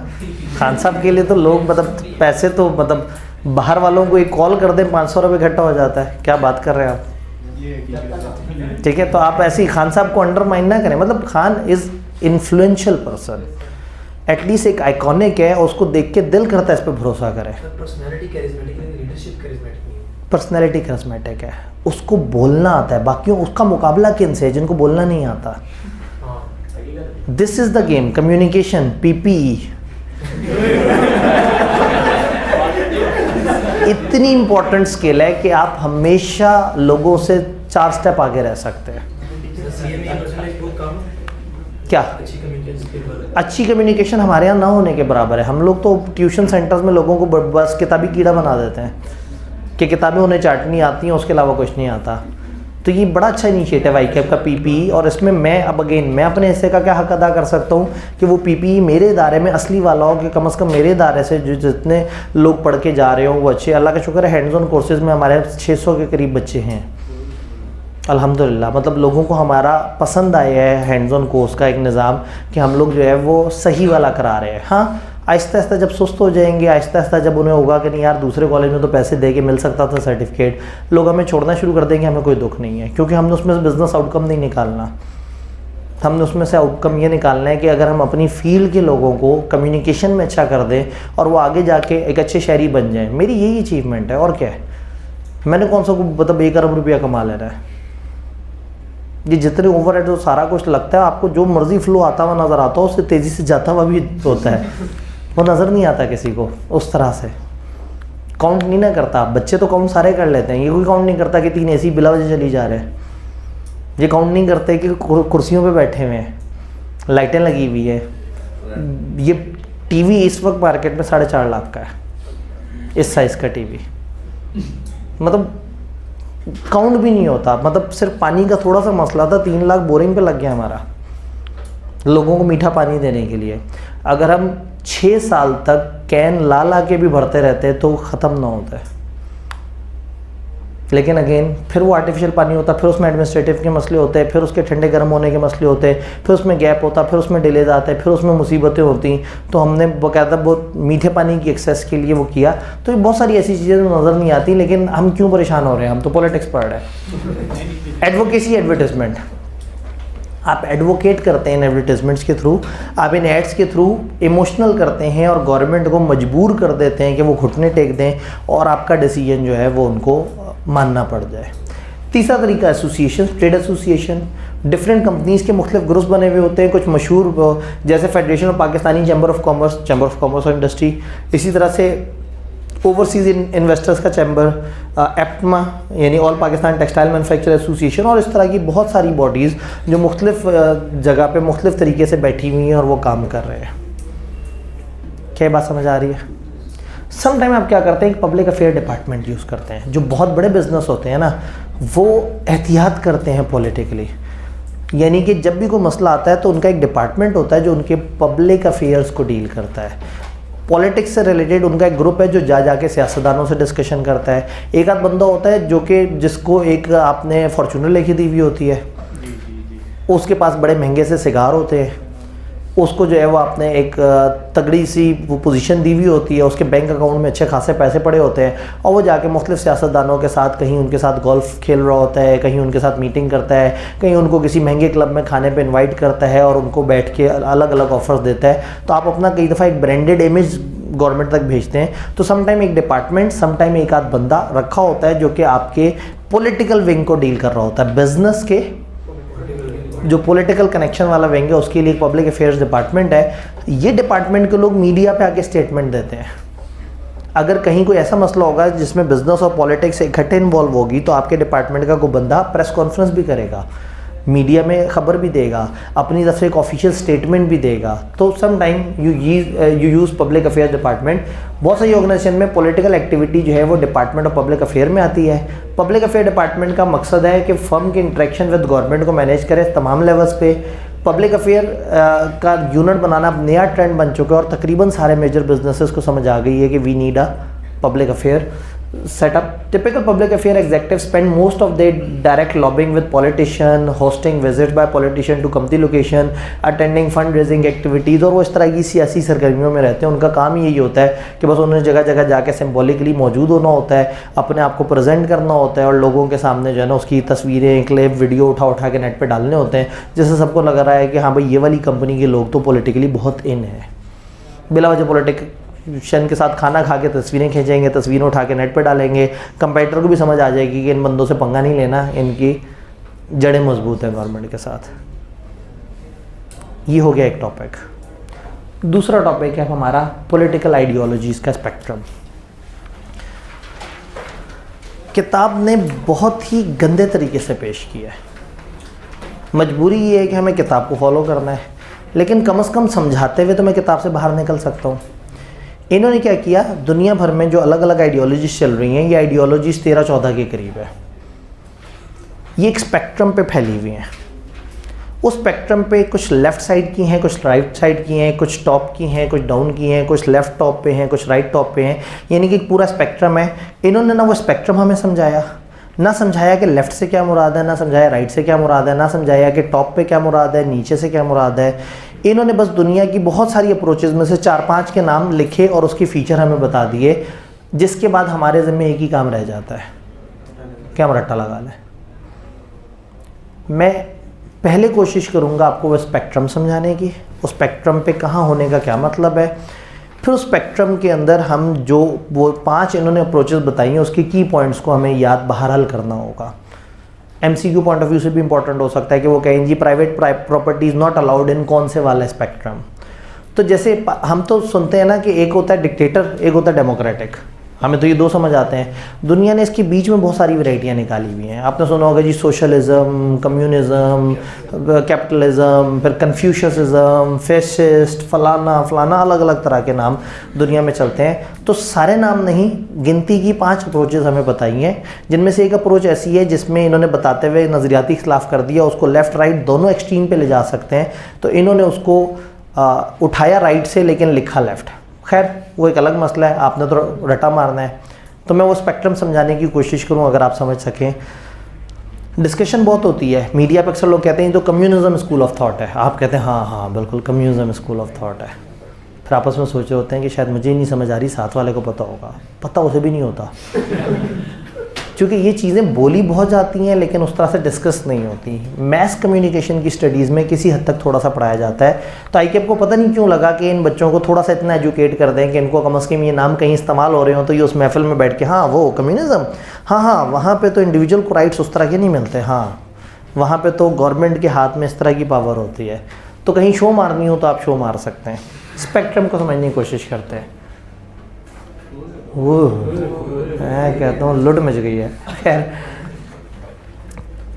Speaker 1: खान साहब के लिए तो लोग मतलब पैसे तो मतलब बाहर वालों को एक कॉल कर दें 500 रुपये इकट्ठा हो जाता है। क्या बात कर रहे हैं आप, ठीक है। तो आप ऐसे ही खान साहब को अंडरमाइन ना करें। मतलब Khan is influential person, at least एक आइकॉनिक है, उसको देख के दिल करता है इस पर भरोसा करें। पर्सनैलिटी करिस्मेटिक है, उसको बोलना आता है, बाकियों उसका मुकाबला किन से है जिनको बोलना नहीं आता। This is the game, communication, PPE इतनी इंपॉर्टेंट स्किल है कि आप हमेशा लोगों से 4 स्टेप आगे रह सकते हैं। क्या अच्छी कम्युनिकेशन हमारे यहाँ ना होने के बराबर है। हम लोग तो ट्यूशन सेंटर्स में लोगों को बस किताबी कीड़ा बना देते हैं कि किताबें उन्हें चाटनी आती हैं, उसके अलावा कुछ नहीं आता। तो ये बड़ा अच्छा इनिशिएटिव है ICAP का PPE। और इसमें मैं अब अगेन मैं अपने हिस्से का क्या हक अदा कर सकता हूँ कि वो PPE मेरे इदारे में असली वाला हो, कि कम से कम मेरे इदारे से जो जितने लोग पढ़ के जा रहे हो वो अच्छे। अल्लाह का शुक्र है, हैंड्स ऑन कोर्सेज़ में हमारे 600 के करीब बच्चे हैं अल्हम्दुलिल्लाह। मतलब लोगों को हमारा पसंद आया है हैंड्स ऑन कोर्स का एक निज़ाम कि हम लोग जो है वो सही वाला करा रहे हैं। हाँ, आहिस्ता आहिस्ता जब सुस्त हो जाएंगे, आहिस्ता आहिस्ता जब उन्हें होगा कि नहीं यार दूसरे कॉलेज में तो पैसे दे के मिल सकता था सर्टिफिकेट, लोग हमें छोड़ना शुरू कर देंगे, हमें कोई दुख नहीं है, क्योंकि हमने उसमें से बिज़नेस आउटकम नहीं निकालना। हमने उसमें से आउटकम ये निकालना है कि अगर हम अपनी फील्ड के लोगों को कम्युनिकेशन में अच्छा कर दें और वो आगे जाके एक अच्छे शहरी बन जाएं, मेरी यही अचीवमेंट है। और क्या है, मैंने कौन सा मतलब 1 अरब रुपया कमा लेना है। ये जितने ओवरहेड जो सारा कुछ लगता है, आपको जो मर्जी फ्लो आता हुआ नज़र आता हो, उससे तेज़ी से जाता हुआ भी होता है, वो नज़र नहीं आता किसी को उस तरह से। काउंट नहीं ना करता। बच्चे तो काउंट सारे कर लेते हैं, ये कोई काउंट नहीं करता कि 3 ऐसी बिला वजह चली जा रहे हैं। ये काउंट नहीं करते कि कुर्सियों पे बैठे हुए हैं, लाइटें लगी हुई है। ये टीवी इस वक्त मार्केट में 4.5 लाख का है, इस साइज़ का टीवी। मतलब काउंट भी नहीं होता। मतलब सिर्फ पानी का थोड़ा सा मसला था, 3 लाख बोरिंग पे लग गया हमारा, लोगों को मीठा पानी देने के लिए। अगर हम 6 साल तक कैन ला के भी भरते रहते तो ख़त्म ना होता है। लेकिन अगेन फिर वो आर्टिफिशियल पानी होता, फिर उसमें एडमिनिस्ट्रेटिव के मसले होते हैं, फिर उसके ठंडे गर्म होने के मसले होते हैं, फिर उसमें गैप होता, फिर उसमें डिलेज आते हैं, फिर उसमें मुसीबतें होती। तो हमने बाकायदा बहुत मीठे पानी की एक्सेस के लिए वो किया। तो ये बहुत सारी ऐसी चीज़ें नज़र नहीं आती, लेकिन हम क्यों परेशान हो रहे हैं, हम तो पॉलिटिक्स पढ़ रहे हैं। एडवोकेसी, एडवर्टिजमेंट, आप एडवोकेट करते हैं इन एडवर्टिजमेंट्स के थ्रू, आप इन एड्स के थ्रू इमोशनल करते हैं और गवर्नमेंट को मजबूर कर देते हैं कि वो घुटने टेक दें और आपका डिसीजन जो है वो उनको मानना पड़ जाए। तीसरा तरीका association, trade association. Different companies के मुख्तलिफ ग्रुप्स बने हुए होते हैं, कुछ मशहूर जैसे federation of Pakistani chamber of commerce, chamber of commerce और इंडस्ट्री, इसी तरह से ओवरसीज़ इन्वेस्टर्स का चैम्बर, एप्टमा यानी all Pakistan textile manufacture association, और इस तरह की बहुत सारी बॉडीज़ जो मुख्तलिफ जगह पे मुख्तलिफ तरीके से बैठी हुई हैं और वो काम कर रहे हैं। क्या बात समझ आ रही है? सम टाइम आप क्या करते हैं, एक पब्लिक अफेयर डिपार्टमेंट यूज़ करते हैं। जो बहुत बड़े बिजनेस होते हैं ना, वो एहतियात करते हैं पॉलिटिकली, यानी कि जब भी कोई मसला आता है तो उनका एक डिपार्टमेंट होता है जो उनके पब्लिक अफेयर्स को डील करता है। पॉलिटिक्स से रिलेटेड उनका एक ग्रुप है जो जाके सियासतदानों से डिस्कशन करता है। एक आध बंदा होता है जो कि जिसको एक आपने फॉर्चूनर लेके दी हुई होती है, उसके पास बड़े महंगे से सिगार होते हैं, उसको जो है वो आपने एक तगड़ी सी पोजीशन दी हुई होती है, उसके बैंक अकाउंट में अच्छे खासे पैसे पड़े होते हैं, और वो जाके मुख्तलिफ सियासतदानों के साथ कहीं उनके साथ गोल्फ खेल रहा होता है, कहीं उनके साथ मीटिंग करता है, कहीं उनको किसी महंगे क्लब में खाने पे इनवाइट करता है और उनको बैठ के अलग अलग ऑफर्स देता है। तो आप अपना कई दफ़ा एक ब्रांडेड इमेज गवर्नमेंट तक भेजते हैं। तो समटाइम एक डिपार्टमेंट, समटाइम एक आध बंदा रखा होता है जो कि आपके पॉलिटिकल विंग को डील कर रहा होता है। बिजनेस के जो पॉलिटिकल कनेक्शन वाला विंग है उसके लिए पब्लिक अफेयर्स डिपार्टमेंट है। ये डिपार्टमेंट के लोग मीडिया पे आके स्टेटमेंट देते हैं। अगर कहीं कोई ऐसा मसला होगा जिसमें बिजनेस और पॉलिटिक्स इकट्ठे इन्वॉल्व होगी, तो आपके डिपार्टमेंट का कोई बंदा प्रेस कॉन्फ्रेंस भी करेगा, मीडिया में ख़बर भी देगा, अपनी तरफ से एक ऑफिशियल स्टेटमेंट भी देगा। तो some time you use public affair department. बहुत सारी ऑर्गेनाइजेशन में पॉलिटिकल एक्टिविटी जो है वो डिपार्टमेंट ऑफ पब्लिक अफेयर में आती है। पब्लिक अफेयर डिपार्टमेंट का मकसद है कि फर्म के इंटरेक्शन विद गवर्नमेंट को मैनेज करे तमाम लेवल्स पे। पब्लिक अफेयर का यूनिट बनाना अब नया ट्रेंड बन चुका है और तकरीबन सारे मेजर बिजनेसेस को समझ आ गई है कि we need a public affair setup. Typical public affair executives spend most of their direct lobbying with politician, hosting visits by politician to company location, attending fundraising activities, और वो इस तरह की सियासी सरगर्मियों में रहते हैं। उनका काम यही होता है कि बस उन्हें जगह जगह जाके सिम्बॉलिकली मौजूद होना होता है, अपने आप को प्रेजेंट करना होता है और लोगों के सामने जो है ना उसकी तस्वीरें, क्लिप, वीडियो उठा के नेट पर डालने होते हैं, जिससे सबको लग रहा है कि हाँ भाई ये वाली कंपनी के लोग तो पॉलिटिकली बहुत इन है। बिला वजह पॉलिटिशियन के साथ खाना खा के तस्वीरें खींचेंगे, तस्वीरें उठा के नेट पे डालेंगे। कंपेटिटर को भी समझ आ जाएगी कि इन बंदों से पंगा नहीं लेना, इनकी जड़ें मजबूत हैं गवर्नमेंट के साथ। ये हो गया एक टॉपिक। दूसरा टॉपिक है हमारा पॉलिटिकल आइडियोलॉजीज़ का स्पेक्ट्रम। किताब ने बहुत ही गंदे तरीके से पेश किया है। मजबूरी ये है कि हमें किताब को फॉलो करना है, लेकिन कम से कम समझाते हुए तो मैं किताब से बाहर निकल सकता हूँ। इन्होंने क्या किया, दुनिया भर में जो अलग अलग आइडियोलॉजीज़ चल रही हैं, ये आइडियोलॉजीज़ 13-14 के करीब है। ये एक स्पेक्ट्रम पे फैली हुई हैं। उस स्पेक्ट्रम पे कुछ लेफ़्ट साइड की हैं, कुछ राइट साइड की हैं, कुछ टॉप की हैं, कुछ डाउन की हैं, कुछ लेफ़्ट टॉप पे हैं, कुछ राइट टॉप पे हैं, यानी कि एक पूरा स्पेक्ट्रम है। इन्होंने ना वो स्पेक्ट्रम हमें समझाया, ना समझाया कि लेफ़्ट से क्या मुराद है, ना समझाया राइट से क्या मुराद है, ना समझाया कि टॉप पे क्या मुराद है, नीचे से क्या मुराद है। इन्होंने बस दुनिया की बहुत सारी अप्रोचेज़ में से 4-5 के नाम लिखे और उसकी फ़ीचर हमें बता दिए, जिसके बाद हमारे ज़िम्मे एक ही काम रह जाता है कि हम रट्टा लगा लें। मैं पहले कोशिश करूँगा आपको वो स्पेक्ट्रम समझाने की, उस स्पेक्ट्रम पे कहाँ होने का क्या मतलब है, फिर उस स्पेक्ट्रम के अंदर हम जो वो 5 इन्होंने अप्रोचेस बताई हैं उसके की पॉइंट्स को हमें याद बहरहाल करना होगा। MCQ पॉइंट ऑफ व्यू से भी इंपॉर्टेंट हो सकता है कि वो कहें जी private property is not allowed in कौन से वाला स्पेक्ट्रम। तो जैसे हम तो सुनते हैं ना कि एक होता है डिक्टेटर, एक होता है डेमोक्रेटिक, हमें तो ये दो समझ आते हैं। दुनिया ने इसके बीच में बहुत सारी वैरायटियाँ निकाली हुई हैं। आपने सुना होगा जी सोशलिज्म, कम्युनिज्म, कैपिटलिज्म, फिर कन्फ्यूशसिज्म, फेसिस्ट, फलाना फलाना, अलग अलग तरह के नाम दुनिया में चलते हैं। तो सारे नाम नहीं, गिनती की 5 अप्रोचेस हमें बताई हैं, जिनमें से एक अप्रोच ऐसी है जिसमें इन्होंने बताते हुए नज़रियाती इख्तिलाफ कर दिया, उसको लेफ़्ट राइट दोनों एक्सट्रीम पे ले जा सकते हैं। तो इन्होंने उसको उठाया राइट से लेकिन लिखा लेफ़्ट। खैर वो एक अलग मसला है, आपने तो रटा मारना है। तो मैं वो स्पेक्ट्रम समझाने की कोशिश करूं अगर आप समझ सकें। डिस्कशन बहुत होती है मीडिया पर, अक्सर लोग कहते हैं तो कम्युनिज्म स्कूल ऑफ थॉट है। आप कहते हैं हाँ बिल्कुल कम्युनिज्म स्कूल ऑफ थॉट है, फिर आपस में सोच रहे होते हैं कि शायद मुझे ही नहीं समझ आ रही, साथ वाले को पता होगा। पता उसे भी नहीं होता क्योंकि ये चीज़ें बोली बहुत जाती हैं लेकिन उस तरह से डिस्कस नहीं होती। मैस कम्युनिकेशन की स्टडीज़ में किसी हद तक थोड़ा सा पढ़ाया जाता है। तो ICAP को पता नहीं क्यों लगा कि इन बच्चों को थोड़ा सा इतना एजुकेट कर दें कि इनको कम अज़ कम ये नाम कहीं इस्तेमाल हो रहे हो तो ये उस महफिल में बैठ के हाँ वो कम्युनिज़म, हाँ वहाँ पे तो इंडिविजुअल को राइट्स उस तरह के नहीं मिलते, हाँ वहाँ पे तो गवर्नमेंट के हाथ में इस तरह की पावर होती है। तो कहीं शो मारनी हो तो आप शो मार सकते हैं। स्पेक्ट्रम को समझने की कोशिश करते हैं। वो मैं कहता हूँ लुट मच गई है। खैर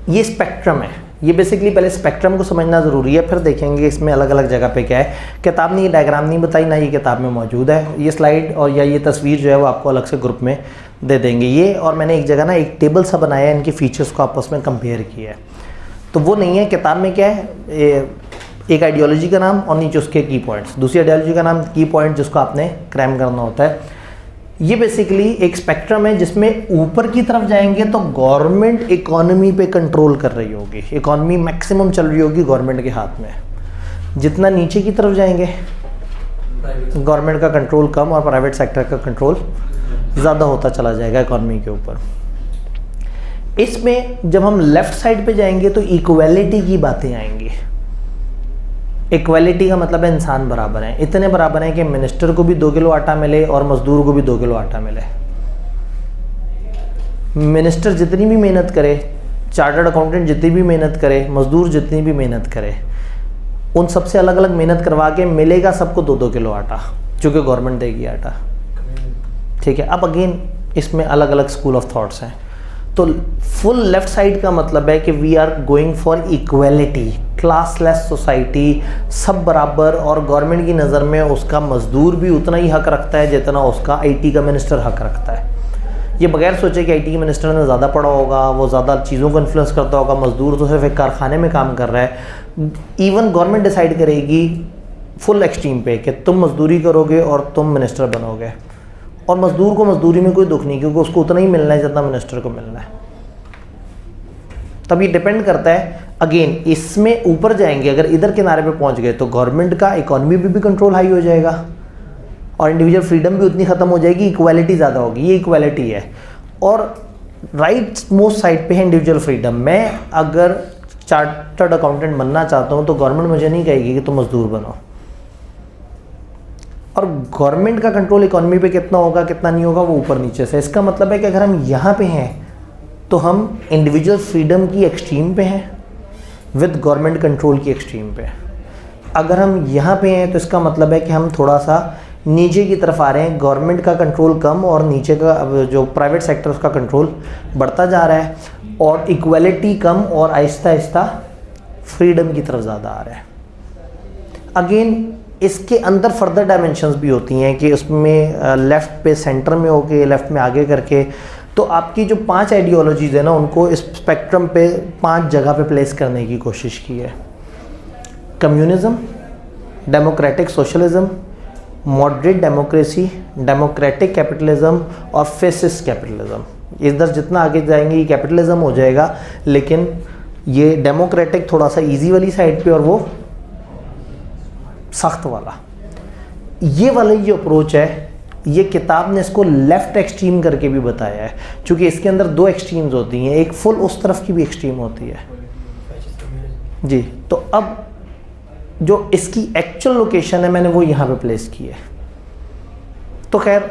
Speaker 1: ये स्पेक्ट्रम है, ये बेसिकली पहले स्पेक्ट्रम को समझना ज़रूरी है, फिर देखेंगे इसमें अलग अलग जगह पे क्या है। किताब ने ये डायग्राम नहीं बताई, ना ये किताब में मौजूद है। ये स्लाइड और या ये तस्वीर जो है वो आपको अलग से ग्रुप में दे देंगे ये, और मैंने एक जगह ना एक टेबल सा बनाया है, इनके फीचर्स को आपस में कंपेयर किया है। तो वो नहीं है किताब में, क्या है एक आइडियोलॉजी का नाम और नीचे उसके की पॉइंट्स, दूसरी आइडियोलॉजी का नाम, की पॉइंट जिसको आपने क्रैम करना होता है। ये बेसिकली एक स्पेक्ट्रम है जिसमें ऊपर की तरफ जाएंगे तो गवर्नमेंट इकोनॉमी पे कंट्रोल कर रही होगी, इकोनॉमी मैक्सिमम चल रही होगी गवर्नमेंट के हाथ में। जितना नीचे की तरफ जाएंगे गवर्नमेंट का कंट्रोल कम और प्राइवेट सेक्टर का कंट्रोल ज़्यादा होता चला जाएगा इकोनॉमी के ऊपर। इसमें जब हम लेफ्ट साइड पे जाएंगे तो इक्वालिटी की बातें आएंगी। इक्वालिटी का मतलब है इंसान बराबर हैं, इतने बराबर हैं कि मिनिस्टर को भी 2 किलो आटा मिले और मजदूर को भी 2 किलो आटा मिले। मिनिस्टर जितनी भी मेहनत करे, चार्टर्ड अकाउंटेंट जितनी भी मेहनत करे, मजदूर जितनी भी मेहनत करे, उन सबसे अलग अलग मेहनत करवा के मिलेगा सबको 2-2 किलो आटा, चूँकि गवर्नमेंट देगी आटा। ठीक है, अब अगेन इसमें अलग अलग स्कूल ऑफ थॉट्स हैं। तो फुल लेफ्ट साइड का मतलब है कि we are going for equality, classless society, सब बराबर, और गवर्नमेंट की नज़र में उसका मजदूर भी उतना ही हक रखता है जितना उसका IT का मिनिस्टर हक रखता है। ये बगैर सोचे कि IT के मिनिस्टर ने ज़्यादा पढ़ा होगा, वो ज़्यादा चीज़ों को इन्फ्लुएंस करता होगा, मजदूर तो सिर्फ एक कारखाने में काम कर रहा है। इवन गवर्नमेंट डिसाइड करेगी फुल एक्सट्रीम पे कि तुम मजदूरी करोगे और तुम मिनिस्टर बनोगे, और मजदूर को मजदूरी में कोई दुख नहीं क्योंकि उसको उतना ही मिलना है जितना मिनिस्टर को मिलना है। तब ये डिपेंड करता है, अगेन इसमें ऊपर जाएंगे अगर इधर किनारे पे पहुंच गए तो गवर्नमेंट का इकोनॉमी भी कंट्रोल हाई हो जाएगा और इंडिविजुअल फ्रीडम भी उतनी ख़त्म हो जाएगी, इक्वालिटी ज़्यादा होगी। ये इक्वालिटी है। और राइट मोस्ट साइड पे है इंडिविजुअल फ्रीडम। मैं अगर चार्टर्ड अकाउंटेंट बनना चाहता हूँ तो गवर्नमेंट मुझे नहीं कहेगी कि तुम मजदूर बनो, और गवर्नमेंट का कंट्रोल इकोनॉमी पे कितना होगा कितना नहीं होगा वो ऊपर नीचे से। इसका मतलब है कि अगर हम यहाँ पे हैं तो हम इंडिविजुअल फ्रीडम की एक्सट्रीम पे हैं विद गवर्नमेंट कंट्रोल की एक्सट्रीम पे। अगर हम यहाँ पे हैं तो इसका मतलब है कि हम थोड़ा सा नीचे की तरफ आ रहे हैं, गवर्नमेंट का कंट्रोल कम और नीचे का जो प्राइवेट सेक्टर उसका कंट्रोल बढ़ता जा रहा है, और इक्वालिटी कम और आहिस्ता आहिस्ता फ्रीडम की तरफ ज़्यादा आ रहा है। अगेन इसके अंदर फर्दर डायमेंशंस भी होती हैं कि उसमें लेफ़्ट पे सेंटर में होके, लेफ़्ट में आगे करके, तो आपकी जो 5 आइडियोलॉजीज़ है ना उनको इस स्पेक्ट्रम पे 5 जगह पे प्लेस करने की कोशिश की है। Communism, democratic socialism, moderate democracy, democratic capitalism और फेसिस्ट कैपिटलिज़म। इधर जितना आगे जाएंगे ये कैपिटलिज़म हो जाएगा, लेकिन ये डेमोक्रेटिक थोड़ा सा ईजी वाली साइड पे और वो सख्त वाला। ये वाला जो अप्रोच है, ये किताब ने इसको लेफ़्ट एक्सट्रीम करके भी बताया है, क्योंकि इसके अंदर 2 एक्सट्रीम्स होती हैं, एक फुल उस तरफ की भी एक्सट्रीम होती है जी। तो अब जो इसकी एक्चुअल लोकेशन है मैंने वो यहाँ पे प्लेस की है। तो खैर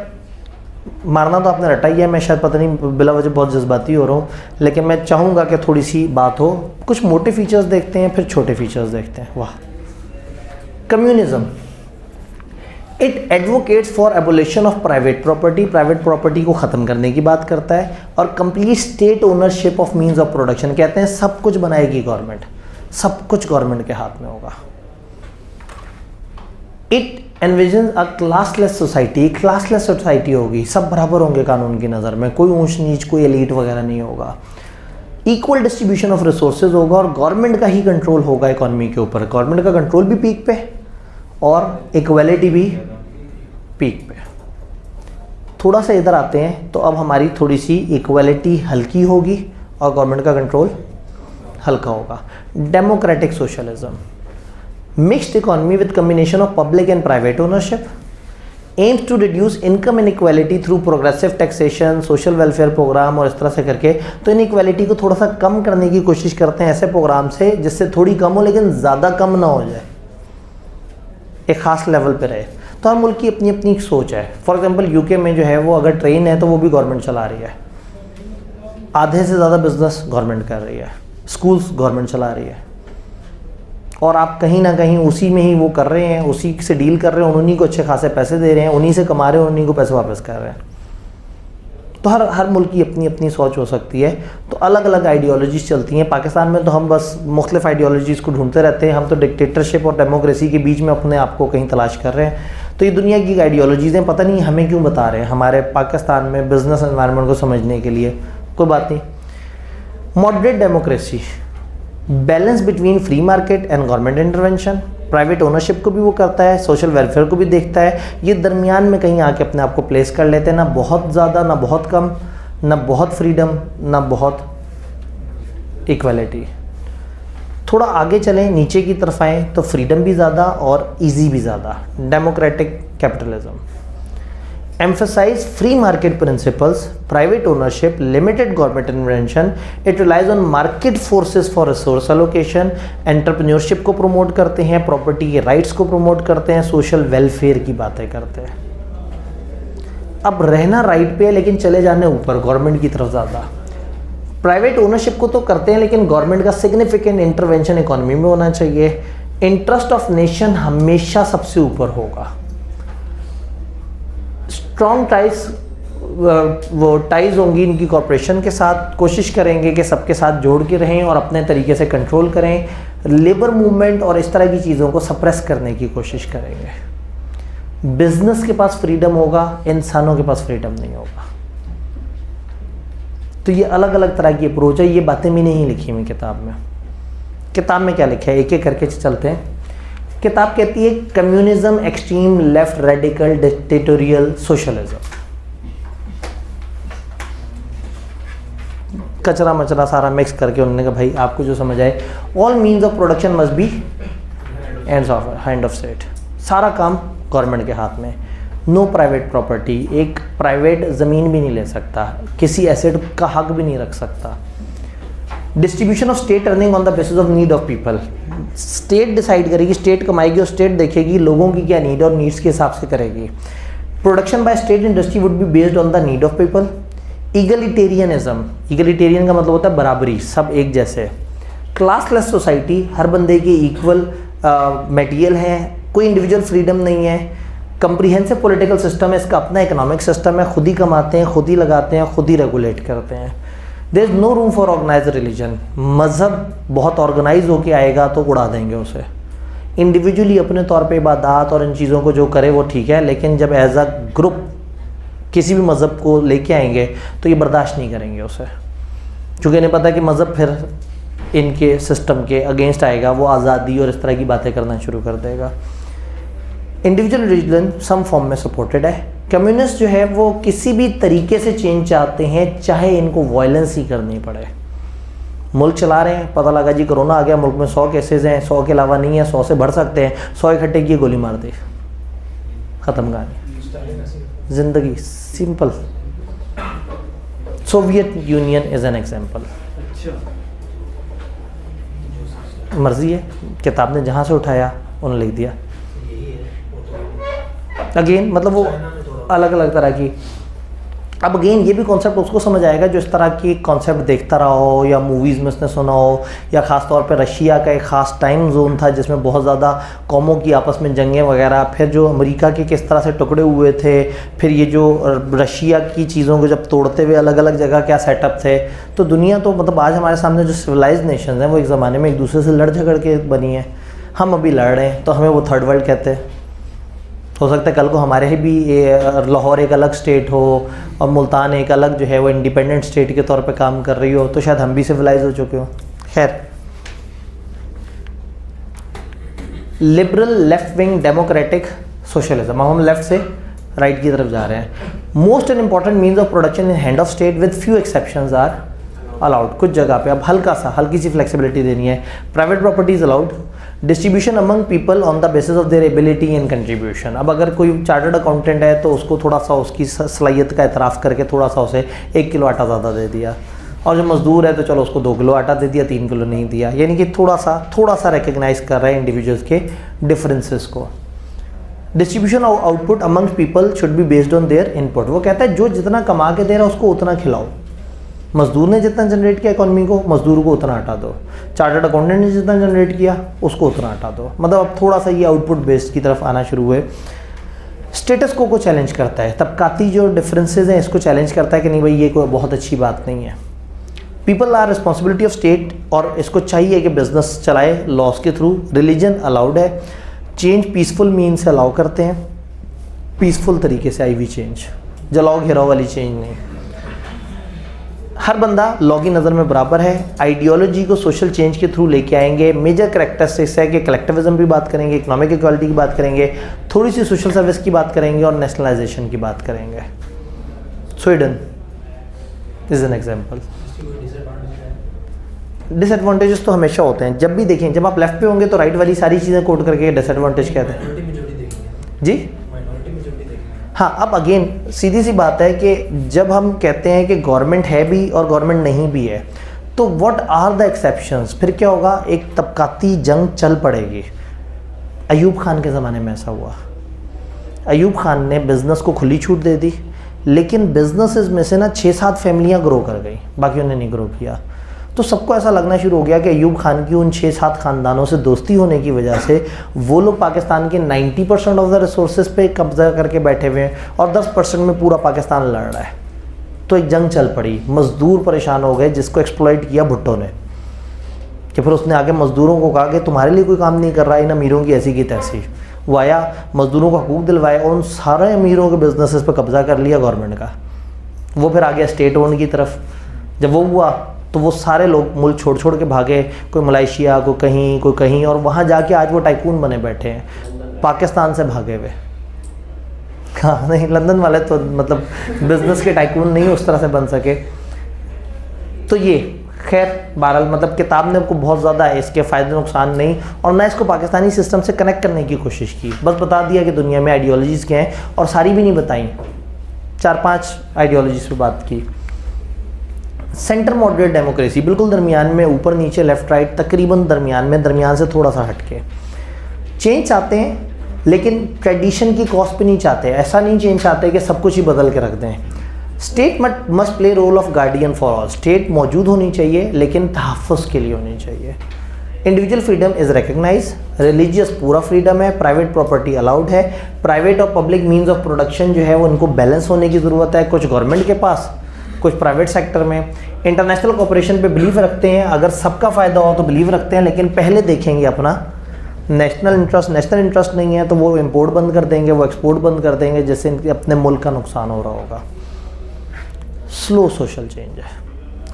Speaker 1: मारना तो आपने रटा ही है, मैं शायद पता नहीं बिला वजह बहुत जज्बाती हो रहा हूँ, लेकिन मैं चाहूँगा कि थोड़ी सी बात हो। कुछ मोटे फीचर्स देखते हैं, फिर छोटे फीचर्स देखते हैं। वाह। Communism, it advocates for abolition of private property, private property को ख़त्म करने की बात करता है, और complete state ownership of means of production. कहते हैं सब कुछ बनाएगी गवर्नमेंट, सब कुछ गवर्नमेंट के हाथ में होगा। It envisions a classless society, classless society होगी, सब बराबर होंगे कानून की नज़र में, कोई ऊंच नीच, कोई एलीट वगैरह नहीं होगा। इक्वल डिस्ट्रीब्यूशन ऑफ रिसोर्सेज होगा, और गवर्नमेंट का ही कंट्रोल होगा इकोनॉमी के ऊपर। गवर्नमेंट का कंट्रोल भी पीक पे और इक्वालिटी भी पीक पे। थोड़ा सा इधर आते हैं तो अब हमारी थोड़ी सी इक्वालिटी हल्की होगी और गवर्नमेंट का कंट्रोल हल्का होगा। Democratic socialism, mixed economy with combination of public and private ownership, aims to reduce income inequality through progressive taxation, social welfare programme, और इस तरह से करके तो इनइक्वालिटी को थोड़ा सा कम करने की कोशिश करते हैं ऐसे प्रोग्राम से जिससे थोड़ी कम हो लेकिन ज़्यादा कम ना हो जाए, एक ख़ास लेवल पे रहे। तो हर मुल्क की अपनी अपनी एक सोच है। फॉर एग्जांपल यूके में जो है वो अगर ट्रेन है तो वो भी गवर्नमेंट चला रही है, आधे से ज़्यादा बिजनेस गवर्नमेंट कर रही है, स्कूल्स गवर्नमेंट चला रही है, और आप कहीं ना कहीं उसी में ही वो कर रहे हैं, उसी से डील कर रहे हैं, उन्हीं को अच्छे खासे पैसे दे रहे हैं, उन्हीं से कमा रहे हैं, उन्हीं को पैसे वापस कर रहे हैं। तो हर मुल्क की अपनी अपनी सोच हो सकती है। तो अलग अलग आइडियोलॉजीज चलती हैं। पाकिस्तान में तो हम बस मुख्तलिफ आइडियोलॉजीज़ को ढूंढते रहते हैं, हम तो डिक्टेटरशिप और डेमोक्रेसी के बीच में अपने आप को कहीं तलाश कर रहे हैं। तो ये दुनिया की आइडियोलॉजीज़ हैं, पता नहीं हमें क्यों बता रहे हैं हमारे पाकिस्तान में बिजनेस एनवायरनमेंट को समझने के लिए। कोई बात नहीं। Moderate democracy, balance between free market and government intervention, private ownership को भी वो करता है, सोशल वेलफेयर को भी देखता है। ये दरमियान में कहीं आके अपने आप को प्लेस कर लेते हैं, ना बहुत ज़्यादा ना बहुत कम, ना बहुत फ्रीडम ना बहुत इक्वालिटी। थोड़ा आगे चलें, नीचे की तरफ आएँ तो फ्रीडम भी ज़्यादा और इजी भी ज़्यादा। Democratic capitalism, emphasize free market principles, private ownership, limited government intervention, it relies on market forces for resource allocation, entrepreneurship को promote करते हैं, property के rights को promote करते हैं, social welfare की बातें करते हैं। अब रहना राइट पे है लेकिन चले जाने ऊपर गवर्नमेंट की तरफ ज़्यादा। प्राइवेट ओनरशिप को तो करते हैं लेकिन गवर्नमेंट का सिग्निफिकेंट इंटरवेंशन इकोनॉमी में होना चाहिए। इंटरेस्ट ऑफ नेशन हमेशा सबसे ऊपर होगा। स्ट्रॉन्ग टाइज, वो टाइज होंगी इनकी कॉरपोरेशन के साथ, कोशिश करेंगे कि सबके साथ जोड़ के रहें और अपने तरीके से कंट्रोल करें। लेबर मूवमेंट और इस तरह की चीज़ों को सप्रेस करने की कोशिश करेंगे। बिजनेस के पास फ्रीडम होगा, इंसानों के पास फ्रीडम नहीं होगा। तो ये अलग अलग तरह की अप्रोच है। ये बातें भी नहीं लिखी हुई किताब में। किताब में क्या लिखा है एक एक करके चलते हैं। किताब कहती है communism, extreme left, radical, dictatorial, socialism. कचरा मचरा सारा मिक्स करके उन्होंने कहा भाई आपको जो समझ आए, all means of production must be hand of state. सारा काम गवर्नमेंट के हाथ में। नो प्राइवेट प्रॉपर्टी, एक प्राइवेट ज़मीन भी नहीं ले सकता, किसी एसेट का हक भी नहीं रख सकता। Distribution of state earning on the basis of need of people, state decide करेगी, स्टेट कमाएगी और स्टेट देखेगी लोगों की क्या नीड और नीड्स के हिसाब से करेगी। Production by state industry would be based on the need of people. Egalitarianism, egalitarian का मतलब होता है बराबरी, सब एक जैसे। क्लासलेस सोसाइटी, हर बंदे के इक्वल मटेरियल है, कोई इंडिविजुअल फ्रीडम नहीं है। कंप्रीहेंसिव पॉलिटिकल सिस्टम है, इसका अपना इकोनॉमिक सिस्टम है, खुद ही कमाते हैं, खुद ही लगाते हैं, खुद ही रेगुलेट करते हैं। There is no room for organise religion, मज़हब बहुत ऑर्गेनाइज होके आएगा तो उड़ा देंगे उसे। इंडिविजुअली अपने तौर पे इबादत और इन चीज़ों को जो करे वो ठीक है, लेकिन जब एज अ ग्रुप किसी भी मज़हब को लेके आएंगे तो ये बर्दाश्त नहीं करेंगे उसे, क्योंकि इन्हें पता है कि मज़हब फिर इनके सिस्टम के अगेंस्ट आएगा, वो आज़ादी और इस तरह की बातें करना शुरू कर देगा। इंडिविजुअल रिलीजन सम फॉर्म में सपोर्टेड है। कम्युनिस्ट जो है वो किसी भी तरीके से चेंज चाहते हैं, चाहे इनको वायलेंस ही करनी पड़े। मुल्क चला रहे हैं, पता लगा जी कोरोना आ गया, मुल्क में 100 केसेस हैं, 100 के अलावा नहीं है, 100 से बढ़ सकते हैं, 100 इकट्ठे किए, गोली मार दी, ख़त्म कहानी, ज़िंदगी simple. Soviet union is an example.
Speaker 2: अच्छा,
Speaker 1: मर्जी है, किताब ने जहाँ से उठाया उन्होंने लिख दिया।
Speaker 4: यही है वो तो
Speaker 1: अगेन मतलब वो
Speaker 4: चाइना में थोड़ा
Speaker 1: अलग अलग तरह की। अब अगेन ये भी कॉन्सेप्ट उसको समझ आएगा जो इस तरह की कॉन्सेप्ट देखता रहा हो या मूवीज़ में उसने सुना हो, या ख़ास तौर पे रशिया का एक ख़ास टाइम जोन था जिसमें बहुत ज़्यादा कौमों की आपस में जंगें वगैरह, फिर जो अमेरिका के किस तरह से टुकड़े हुए थे, फिर ये जो रशिया की चीज़ों को जब तोड़ते हुए अलग अलग जगह क्या सेटअप थे। तो दुनिया तो मतलब आज हमारे सामने जो सिविलाइज नेशन हैं वो एक ज़माने में एक दूसरे से लड़ झगड़ के बनी है। हम अभी लड़ रहे हैं तो हमें वो थर्ड वर्ल्ड कहते हैं। हो सकता है कल को हमारे ही भी लाहौर एक अलग स्टेट हो और मुल्तान एक अलग जो है वो इंडिपेंडेंट स्टेट के तौर पे काम कर रही हो, तो शायद हम भी सिविलाइज हो चुके हो। खैर, liberal left wing democratic socialism, हम लेफ्ट से राइट की तरफ जा रहे हैं। Most and important means of production in hand of state with few exceptions are allowed. कुछ जगह पे अब हल्की सी फ्लेक्सिबिलिटी देनी है। Private property is allowed, distribution among people on the basis of their ability and contribution. अब अगर कोई चार्टर्ड अकाउंटेंट है तो उसको थोड़ा सा उसकी सलाहियत का एतराफ़ करके थोड़ा सा उसे 1 किलो आटा ज़्यादा दे दिया, और जो मज़दूर है तो चलो उसको 2 किलो आटा दे दिया, 3 किलो नहीं दिया। यानी कि थोड़ा सा रिकग्नाइज कर रहे हैं इंडिविजुअल्स के डिफरेंसेस को। Distribution of output among people should be based on their input. वो कहता है जो जितना कमा के दे रहा है उसको उतना खिलाओ। मजदूर ने जितना जनरेट किया इकॉनमी को, मजदूर को उतना हटा दो। चार्टर्ड अकाउंटेंट ने जितना जनरेट किया उसको उतना हटा दो। मतलब अब थोड़ा सा ये आउटपुट बेस्ड की तरफ आना शुरू हुए। स्टेटस को चैलेंज करता है, तबकाती जो डिफरेंसेस हैं इसको चैलेंज करता है कि नहीं भाई ये कोई बहुत अच्छी बात नहीं है। People our responsibility of state, और इसको चाहिए कि बिजनेस चलाए लॉस के थ्रू। रिलीजन अलाउड है, चेंज पीसफुल मीन से अलाउ करते हैं, पीसफुल तरीके से आई हुई चेंज, जलाओ घेराव वाली चेंज नहीं। हर बंदा लॉ की नज़र में बराबर है। आइडियोलॉजी को सोशल चेंज के थ्रू लेके आएंगे। मेजर करैक्टरिस्टिक्स है कि कलेक्टिविज्म भी बात करेंगे, इकोनॉमिक इक्वालिटी की बात करेंगे, थोड़ी सी सोशल सर्विस की बात करेंगे और नेशनलाइजेशन की बात करेंगे। Sweden is an example. Disadvantages तो हमेशा होते हैं, जब भी देखें, जब आप लेफ्ट पे होंगे तो राइट वाली सारी चीज़ें कोट करके डिसएडवांटेज कहते हैं जी। हाँ, अब अगेन सीधी सी बात है कि जब हम कहते हैं कि गवर्नमेंट है भी और गवर्नमेंट नहीं भी है, तो व्हाट आर द एक्सेप्शंस? फिर क्या होगा? एक तबकाती जंग चल पड़ेगी। अयूब खान के ज़माने में ऐसा हुआ। अयूब खान ने बिज़नेस को खुली छूट दे दी, लेकिन बिजनेसेस में से ना 6-7 फैमिलियाँ ग्रो कर गई, बाकी उन्होंने नहीं ग्रो किया। तो सबको ऐसा लगना शुरू हो गया कि अयूब खान की उन 6-7 ख़ानदानों से दोस्ती होने की वजह से वो लोग पाकिस्तान के 90% ऑफ द रिसोर्सेज पे कब्जा करके बैठे हुए हैं और 10% में पूरा पाकिस्तान लड़ रहा है। तो एक जंग चल पड़ी, मज़दूर परेशान हो गए, जिसको एक्सप्लॉइट किया भुट्टो ने, कि फिर उसने आगे मज़दूरों को कहा कि तुम्हारे लिए कोई काम नहीं कर रहा है, इन अमीरों की ऐसी की तैसी। वो आया, मज़दूरों को हकूक़ दिलवाए और उन सारे अमीरों के बिजनेसेस पे कब्ज़ा कर लिया गवर्नमेंट का। वो फिर आ गया स्टेट ओन की तरफ। जब वो हुआ तो वो सारे लोग मुल्क छोड़ छोड़ के भागे, कोई मलेशिया, कोई कहीं, और वहाँ जाके आज वो टाइकून बने बैठे हैं, पाकिस्तान से भागे हुए। हाँ नहीं, लंदन वाले तो मतलब बिजनेस के टाइकून नहीं उस तरह से बन सके। तो ये खैर बहरहाल मतलब किताब ने आपको बहुत ज़्यादा है, इसके फ़ायदे नुकसान नहीं, और ना इसको पाकिस्तानी सिस्टम से कनेक्ट करने की कोशिश की। बस बता दिया कि दुनिया में आइडियोलॉजीज़ क्या हैं, और सारी भी नहीं बताई, 4-5 आइडियोलॉजीज़ पर बात की। सेंटर मॉडरेट डेमोक्रेसी, बिल्कुल दरमियान में, ऊपर नीचे लेफ़्ट राइट तकरीबन दरमियान में, दरमियान से थोड़ा सा हटके। चेंज चाहते हैं लेकिन ट्रेडिशन की कॉस्ट पे नहीं चाहते। ऐसा नहीं चेंज चाहते कि सब कुछ ही बदल के रख दें। State must play role of guardian for all. State मौजूद होनी चाहिए लेकिन तहफ़्फ़ुज़ के लिए होनी चाहिए। Individual freedom is recognise. Religious पूरा फ्रीडम है। प्राइवेट प्रॉपर्टी अलाउड है। प्राइवेट और पब्लिक मीन्स ऑफ प्रोडक्शन जो है वो इनको बैलेंस होने की ज़रूरत है, कुछ गवर्नमेंट के पास, कुछ प्राइवेट सेक्टर में। इंटरनेशनल कोऑपरेशन पे बिलीव रखते हैं, अगर सबका फ़ायदा हो तो बिलीव रखते हैं, लेकिन पहले देखेंगे अपना नेशनल इंटरेस्ट नहीं है तो वो इंपोर्ट बंद कर देंगे, वो एक्सपोर्ट बंद कर देंगे, जिससे इनके अपने मुल्क का नुकसान हो रहा होगा। स्लो सोशल चेंज है,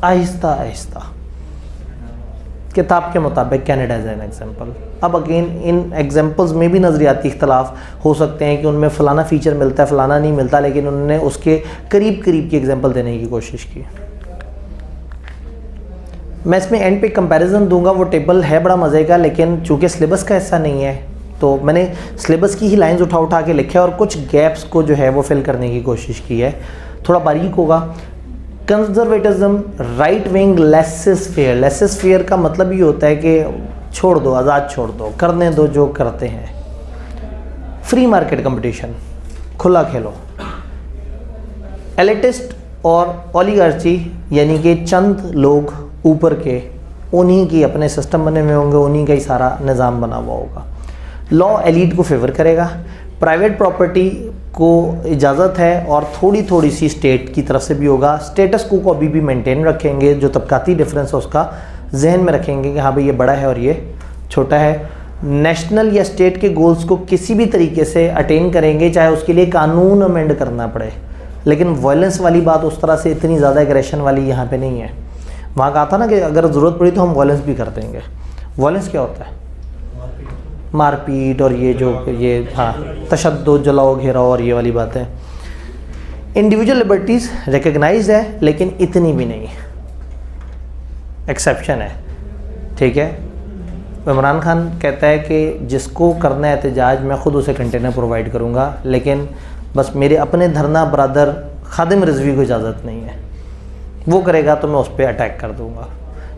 Speaker 1: आहिस्ता आहिस्ता। किताब के मुताबिक कैनेडा इज़ एन एग्जाम्पल। अब अगेन इन एग्जाम्पल्स में भी नज़रियाती इख्तलाफ हो सकते हैं कि उनमें फ़लाना फ़ीचर मिलता है, फ़लाना नहीं मिलता, लेकिन उन्होंने उसके करीब की एग्जाम्पल देने की कोशिश की। मैं इसमें एंड पे कंपैरिजन दूंगा, वो टेबल है बड़ा मज़े का, लेकिन चूँकि सिलेबस का हिस्सा नहीं है तो मैंने सिलेबस की ही लाइंस उठा उठा के लिखे और कुछ गैप्स को जो है वो फिल करने की कोशिश की है। थोड़ा बारीक होगा। Conservatism, right wing, laces fair. Laces fair का मतलब ये होता है कि छोड़ दो, आज़ाद छोड़ दो, करने दो जो करते हैं। फ्री मार्केट कंपटीशन, खुला खेलो। एलिटिस्ट और ओलिगार्ची यानी कि चंद लोग ऊपर के, उन्हीं की अपने सिस्टम बने हुए होंगे, उन्हीं का ही सारा निज़ाम बना हुआ होगा। लॉ एलीट को फेवर करेगा। प्राइवेट प्रॉपर्टी को इजाज़त है और थोड़ी थोड़ी सी स्टेट की तरफ से भी होगा। स्टेटस को अभी भी मेंटेन रखेंगे, जो तबकाती डिफरेंस है उसका जहन में रखेंगे कि हाँ भाई ये बड़ा है और ये छोटा है। नेशनल या स्टेट के गोल्स को किसी भी तरीके से अटेन करेंगे, चाहे उसके लिए कानून अमेंड करना पड़े, लेकिन वायलेंस वाली बात उस तरह से इतनी ज़्यादा एग्रेशन वाली यहाँ पे नहीं है। वहाँ कहा था ना कि अगर ज़रूरत पड़ी तो हम वायलेंस भी कर देंगे। वायलेंस क्या होता है? मारपीट और ये हाँ तशद्दुद, जलाओ, घेराओ और ये वाली बातें। इंडिविजुअल लिबर्टीज़ रिकग्नाइज है लेकिन इतनी भी नहीं, एक्सेप्शन है, ठीक है। इमरान खान कहता है कि जिसको करना है एहतजाज मैं ख़ुद उसे कंटेनर प्रोवाइड करूँगा, लेकिन बस मेरे अपने धरना ब्रदर खादिम रिजवी को इजाज़त नहीं है, वो करेगा तो मैं उस पर अटैक कर दूँगा।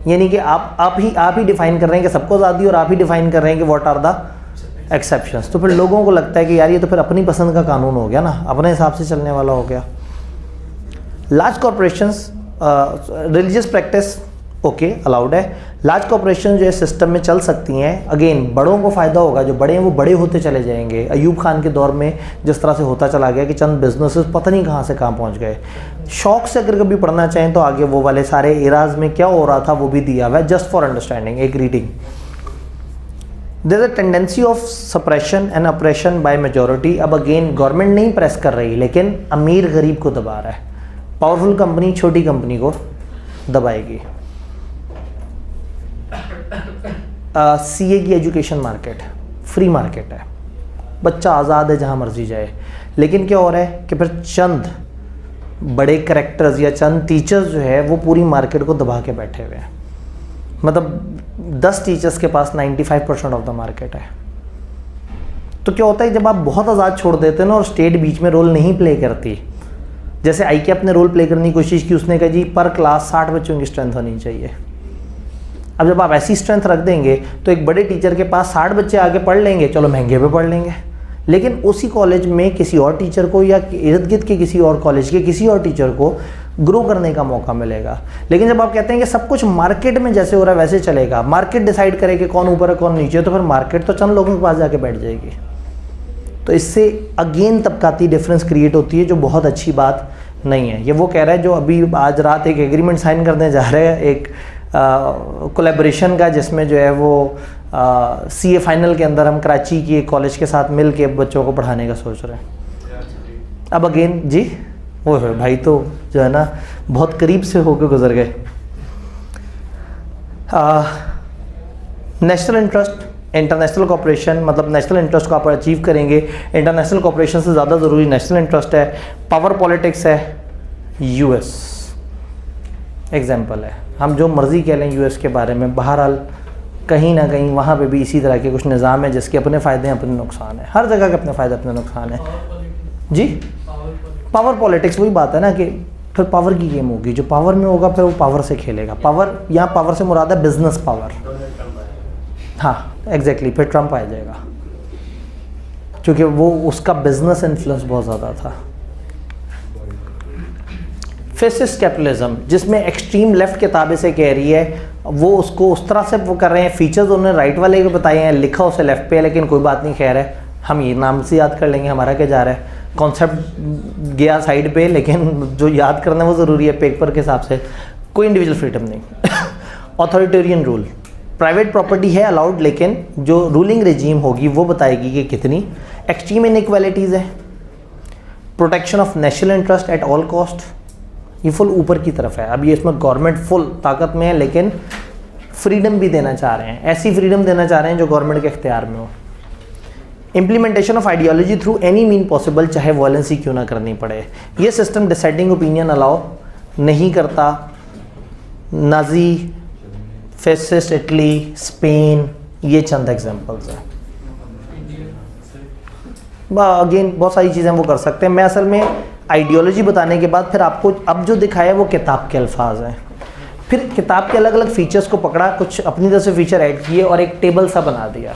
Speaker 1: यानी कि आप ही डिफ़ाइन कर रहे हैं कि सबको आज़ादी और आप ही डिफ़ाइन कर रहे हैं कि व्हाट आर द एक्सेप्शंस। तो फिर लोगों को लगता है कि यार ये तो फिर अपनी पसंद का कानून हो गया ना, अपने हिसाब से चलने वाला हो गया। Large corporations, religious practice okay allowed है। लार्ज कॉरपोरेशन जो है सिस्टम में चल सकती हैं। अगेन बड़ों को फ़ायदा होगा, जो बड़े हैं वो बड़े होते चले जाएंगे। अयूब खान के दौर में जिस तरह से होता चला गया कि चंद बिजनेसेस पता नहीं कहाँ से कहाँ पहुँच गए। शौक से अगर कभी पढ़ना चाहें तो आगे वो वाले सारे इराज में क्या हो रहा था वो भी दिया हुआ है, जस्ट फॉर अंडरस्टैंडिंग, एक reading. There is a tendency of suppression and oppression by majority. अब अगेन गवर्नमेंट नहीं प्रेस कर रही, लेकिन अमीर गरीब को दबा रहा है। पावरफुल कंपनी छोटी कंपनी को दबाएगी। सीए की एजुकेशन मार्केट फ्री मार्केट है, बच्चा आज़ाद है जहाँ मर्जी जाए। लेकिन क्या हो रहा है कि फिर चंद बड़े करेक्टर्स या चंद टीचर्स जो है वो पूरी मार्केट को दबा के बैठे हुए हैं। मतलब 10 टीचर्स के पास 95% ऑफ द मार्केट है। तो क्या होता है जब आप बहुत आज़ाद छोड़ देते हैं ना और स्टेट बीच में रोल नहीं प्ले करती, जैसे ICAP ने रोल प्ले करने की कोशिश की, उसने कहा जी पर क्लास 60 बच्चों की स्ट्रेंथ होनी चाहिए। अब जब आप ऐसी स्ट्रेंथ रख देंगे तो एक बड़े टीचर के पास 60 बच्चे आगे पढ़ लेंगे, चलो महंगे पे पढ़ लेंगे, लेकिन उसी कॉलेज में किसी और टीचर को या इर्द गिर्द के किसी और कॉलेज के किसी और टीचर को ग्रो करने का मौका मिलेगा। लेकिन जब आप कहते हैं कि सब कुछ मार्केट में जैसे हो रहा है वैसे चलेगा, मार्केट डिसाइड करे कि कौन ऊपर है कौन नीचे है, तो फिर मार्केट तो चंद लोगों के पास जाके बैठ जाएगी। तो इससे अगेन तबकाती डिफरेंस क्रिएट होती है, जो बहुत अच्छी बात नहीं है। ये वो कह रहा है जो अभी आज रात एक एग्रीमेंट साइन करने जा रहे हैं, एक कोलैबोरेशन का, जिसमें जो है वो CA फाइनल के अंदर हम कराची की एक कॉलेज के साथ मिल के बच्चों को पढ़ाने का सोच रहे हैं। अब अगेन जी वो है भाई, तो जो है ना बहुत करीब से होकर गुजर गए। नेशनल इंटरेस्ट, इंटरनेशनल कॉपरेशन, मतलब नेशनल इंटरेस्ट को आप अचीव करेंगे। इंटरनेशनल कॉपरेशन से ज़्यादा ज़रूरी नेशनल इंटरेस्ट है। पावर पॉलिटिक्स है, US एग्जाम्पल है। हम जो मर्ज़ी कह लें US के बारे में, बहरहाल कहीं ना कहीं वहाँ पे भी इसी तरह के कुछ निज़ाम है जिसके अपने फ़ायदे हैं अपने नुकसान है। हर जगह के अपने फ़ायदे अपने नुकसान है जी। पावर पॉलिटिक्स वही बात है ना कि फिर पावर की गेम होगी, जो पावर में होगा फिर वो पावर से खेलेगा। पावर, यहाँ पावर से मुराद है बिजनेस पावर। हाँ एग्जैक्टली, फिर ट्रंप आ जाएगा क्योंकि वो उसका बिजनेस इन्फ्लुएंस बहुत ज़्यादा था। फेसिस्ट कैपिटलिज्म, जिसमें एक्सट्रीम लेफ्ट किताबें से कह रही है, वो उसको उस तरह से वो कर रहे हैं। फीचर्स उन्होंने राइट वाले को बताए हैं, लिखा उसे लेफ्ट पे है, लेकिन कोई बात नहीं, खैर है, हम ये नाम से याद कर लेंगे, हमारा क्या जा रहा है। कॉन्सेप्ट गया साइड पे, लेकिन जो याद करना वो ज़रूरी है पेपर के हिसाब से। कोई इंडिविजुअल फ्रीडम नहीं। ऑथोरिटेरियन रूल, प्राइवेट प्रॉपर्टी है अलाउड, लेकिन जो रूलिंग रेजीम होगी वो बताएगी कि कितनी। एक्सट्रीम इनइक्वालिटीज़ है। Protection of national interest at all cost, ये फुल ऊपर की तरफ है। अब ये इसमें गवर्नमेंट फुल ताकत में है, लेकिन फ्रीडम भी देना चाह रहे हैं, ऐसी फ्रीडम देना चाह रहे हैं जो गवर्नमेंट के इख्तियार में हो। Implementation of ideology through any mean possible, चाहे वायलेंस ही क्यों ना करनी पड़े। ये सिस्टम डिसाइडिंग ओपिनियन अलाउ नहीं करता। नाजी फेसिस्ट इटली, स्पेन, ये चंद एग्जांपल्स हैं। अगेन बहुत सारी चीज़ें वो कर सकते हैं। मैं असल में आइडियोलॉजी बताने के बाद फिर आपको अब जो दिखाया वो किताब के अल्फाज हैं, फिर किताब के अलग अलग फीचर्स को पकड़ा, कुछ अपनी तरफ से फीचर ऐड किए और एक टेबल सा बना दिया।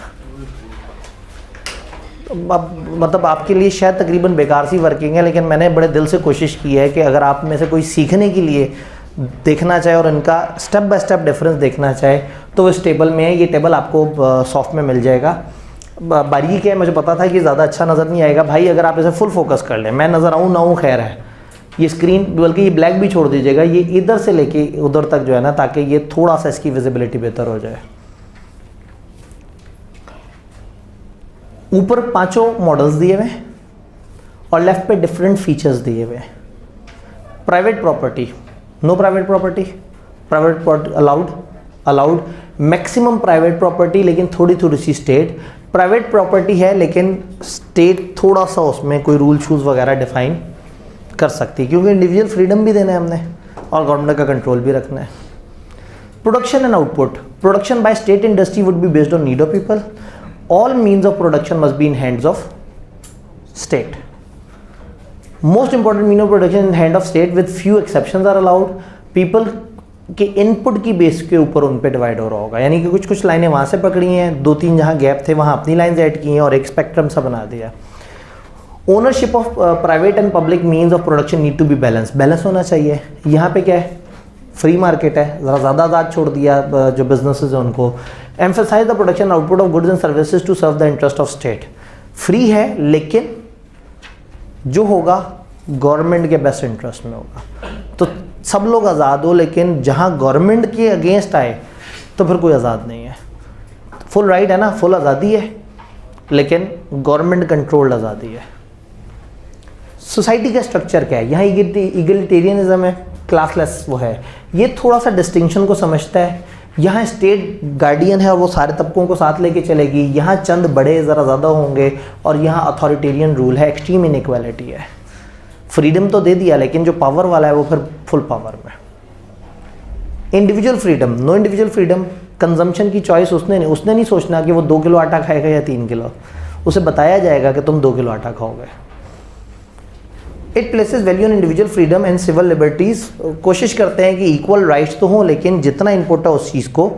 Speaker 1: अब मतलब आपके लिए शायद तकरीबन बेकार सी वर्किंग है, लेकिन मैंने बड़े दिल से कोशिश की है कि अगर आप में से कोई सीखने के लिए देखना चाहे और इनका स्टेप बाय स्टेप डिफरेंस देखना चाहे तो इस टेबल में है। ये टेबल आपको सॉफ्ट में मिल जाएगा। बारीकी क्या है, मुझे पता था कि ज़्यादा अच्छा नज़र नहीं आएगा भाई अगर आप इसे फुल फोकस कर लें। मैं नज़र आऊँ ना हूँ खैर है, ये स्क्रीन बल्कि ये ब्लैक भी छोड़ दीजिएगा, ये इधर से लेके उधर तक जो है ना, ताकि ये थोड़ा सा इसकी विजिबिलिटी बेहतर हो जाए। ऊपर 5 मॉडल्स दिए हुए और लेफ्ट पे डिफरेंट फीचर्स दिए हुए। Private property, no private property, private allowed, maximum private property लेकिन थोड़ी थोड़ी सी स्टेट। प्राइवेट प्रॉपर्टी है लेकिन स्टेट थोड़ा सा उसमें कोई रूल शूज़ वगैरह डिफाइन कर सकती है, क्योंकि इंडिविजुअल फ्रीडम भी देना है हमने और गवर्नमेंट का कंट्रोल भी रखना है। Production and output, production by state industry would be based on need of people. All means of production must be in hands of state. Most important mean of production in hand of state with few exceptions are allowed. People के input की base के ऊपर उन पे divide हो रहा होगा, यानी कि कुछ कुछ लाइनें वहाँ से पकड़ी हैं, 2-3 जहाँ गैप थे वहाँ अपनी लाइन्स ऐड की हैं और एक स्पेक्ट्रम सा बना दिया। Ownership of private and public means of production need to be balance होना चाहिए। यहाँ पे क्या है, फ्री मार्केट है, ज़रा ज़्यादा आज़ाद छोड़ दिया जो बिजनेसेस हैं उनको। Emphasise the production output of goods and services to serve the interest of state. Free है लेकिन जो होगा गवर्नमेंट के बेस्ट इंटरेस्ट में होगा। तो सब लोग आज़ाद हो, लेकिन जहाँ गवर्नमेंट के अगेंस्ट आए तो फिर कोई आज़ाद नहीं है। फुल राइट है ना, फुल आज़ादी है लेकिन गवर्नमेंट कंट्रोल्ड आज़ादी है। सोसाइटी का स्ट्रक्चर क्या है, यहाँ इगलिटेरियनिज्म है, क्लासलेस वो है, ये थोड़ा सा डिस्टिंक्शन को समझता है। यहाँ स्टेट गार्डियन है और वो सारे तबकों को साथ लेके चलेगी। यहाँ चंद बड़े ज़रा ज़्यादा होंगे और यहाँ अथॉरिटेरियन रूल है, एक्सट्रीम इनइक्वालिटी है। फ्रीडम तो दे दिया लेकिन जो पावर वाला है वो फिर फुल पावर में। Individual freedom, no individual freedom. Consumption की चॉइस उसने नहीं सोचना कि वो 2 किलो आटा खाएगा या 3 किलो, उसे बताया जाएगा कि तुम 2 किलो आटा खाओगे। It places value on individual freedom and civil liberties. कोशिश करते हैं कि इक्वल राइट्स तो हों लेकिन जितना इनपुट है उस चीज़ को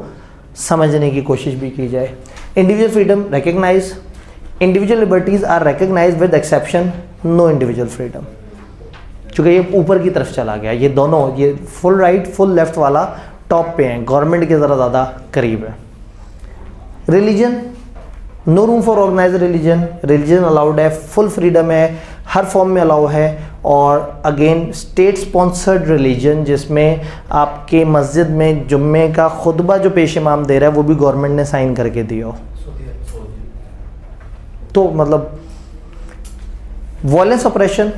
Speaker 1: समझने की कोशिश भी की जाए। Individual freedom recognise, individual liberties are recognise with exception no individual freedom. चूँकि ये ऊपर की तरफ चला गया, ये दोनों, ये फुल राइट फुल लेफ्ट वाला टॉप पे हैं, गवर्नमेंट के ज़रा ज़्यादा करीब है। Religion, no room for organise religion allowed है, फुल फ्रीडम है, हर फॉर्म में अलाउ है। और अगेन स्टेट स्पॉन्सर्ड रिलीजन, जिसमें आपके मस्जिद में जुम्मे का खुतबा जो पेश इमाम दे रहा है वो भी गवर्नमेंट ने साइन करके दिया हो। तो मतलब वॉयलेंस ऑपरेशन,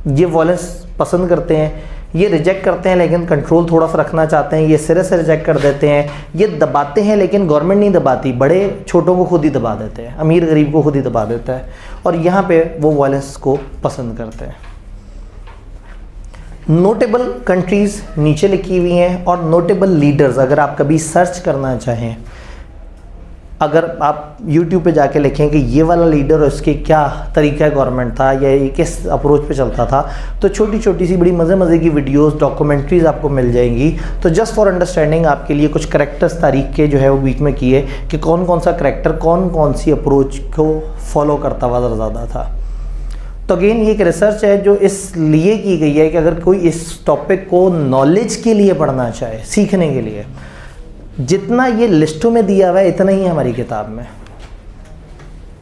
Speaker 1: ये वॉयलेंस पसंद करते हैं, ये रिजेक्ट करते हैं लेकिन कंट्रोल थोड़ा सा रखना चाहते हैं, ये सिरे से रिजेक्ट कर देते हैं। ये दबाते हैं लेकिन गवर्नमेंट नहीं दबाती, बड़े छोटों को खुद ही दबा देते हैं, अमीर गरीब को खुद ही दबा देता है। और यहाँ पे वो वॉयलेंस को पसंद करते हैं। नोटेबल कंट्रीज़ नीचे लिखी हुई हैं और नोटेबल लीडर्स अगर आप कभी सर्च करना चाहें, अगर आप YouTube पे जाके लिखें कि ये वाला लीडर और इसके क्या तरीका गवर्नमेंट था या ये किस अप्रोच पे चलता था, तो छोटी छोटी सी बड़ी मज़े की वीडियोस, डॉक्यूमेंट्रीज़ आपको मिल जाएंगी। तो जस्ट फॉर अंडरस्टैंडिंग आपके लिए कुछ करेक्टर्स तारीख के जो है वो बीच में किए कि कौन कौन सा करेक्टर कौन कौन सी अप्रोच को फॉलो करता हुआ ज़्यादा था। तो अगेन ये एक रिसर्च है जो इसलिए की गई है कि अगर कोई इस टॉपिक को नॉलेज के लिए पढ़ना चाहे, सीखने के लिए, जितना ये लिस्टों में दिया हुआ है इतना ही है हमारी किताब में।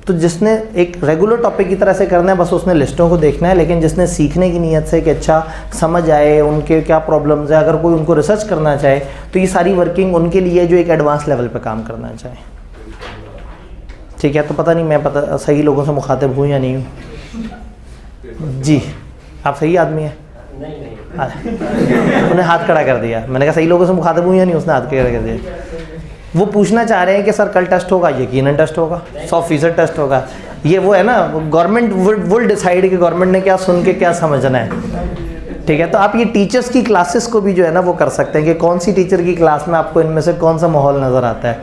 Speaker 1: तो जिसने एक रेगुलर टॉपिक की तरह से करना है बस उसने लिस्टों को देखना है, लेकिन जिसने सीखने की नीयत से कि अच्छा समझ आए उनके क्या प्रॉब्लम्स है, अगर कोई उनको रिसर्च करना चाहे तो ये सारी वर्किंग उनके लिए जो एक एडवांस लेवल पे काम करना चाहे। ठीक है, तो पता नहीं मैं सही लोगों से मुखातिब हूँ या नहीं हूँ। जी आप सही आदमी हैं? नहीं उन्हें हाथ खड़ा कर दिया, मैंने कहा सही लोगों से मुखातिब हूँ या नहीं, उसने हाथ खड़ा कर दिया। वो पूछना चाह रहे हैं कि सर कल टेस्ट होगा, यकीनन टेस्ट होगा, 100% टेस्ट होगा। ये वो है ना, गवर्नमेंट विल डिसाइड कि गवर्नमेंट ने क्या सुन के क्या समझना है। ठीक है, तो आप ये टीचर्स की क्लासेस को भी जो है ना वो कर सकते हैं कि कौन सी टीचर की क्लास में आपको इनमें से कौन सा माहौल नज़र आता है।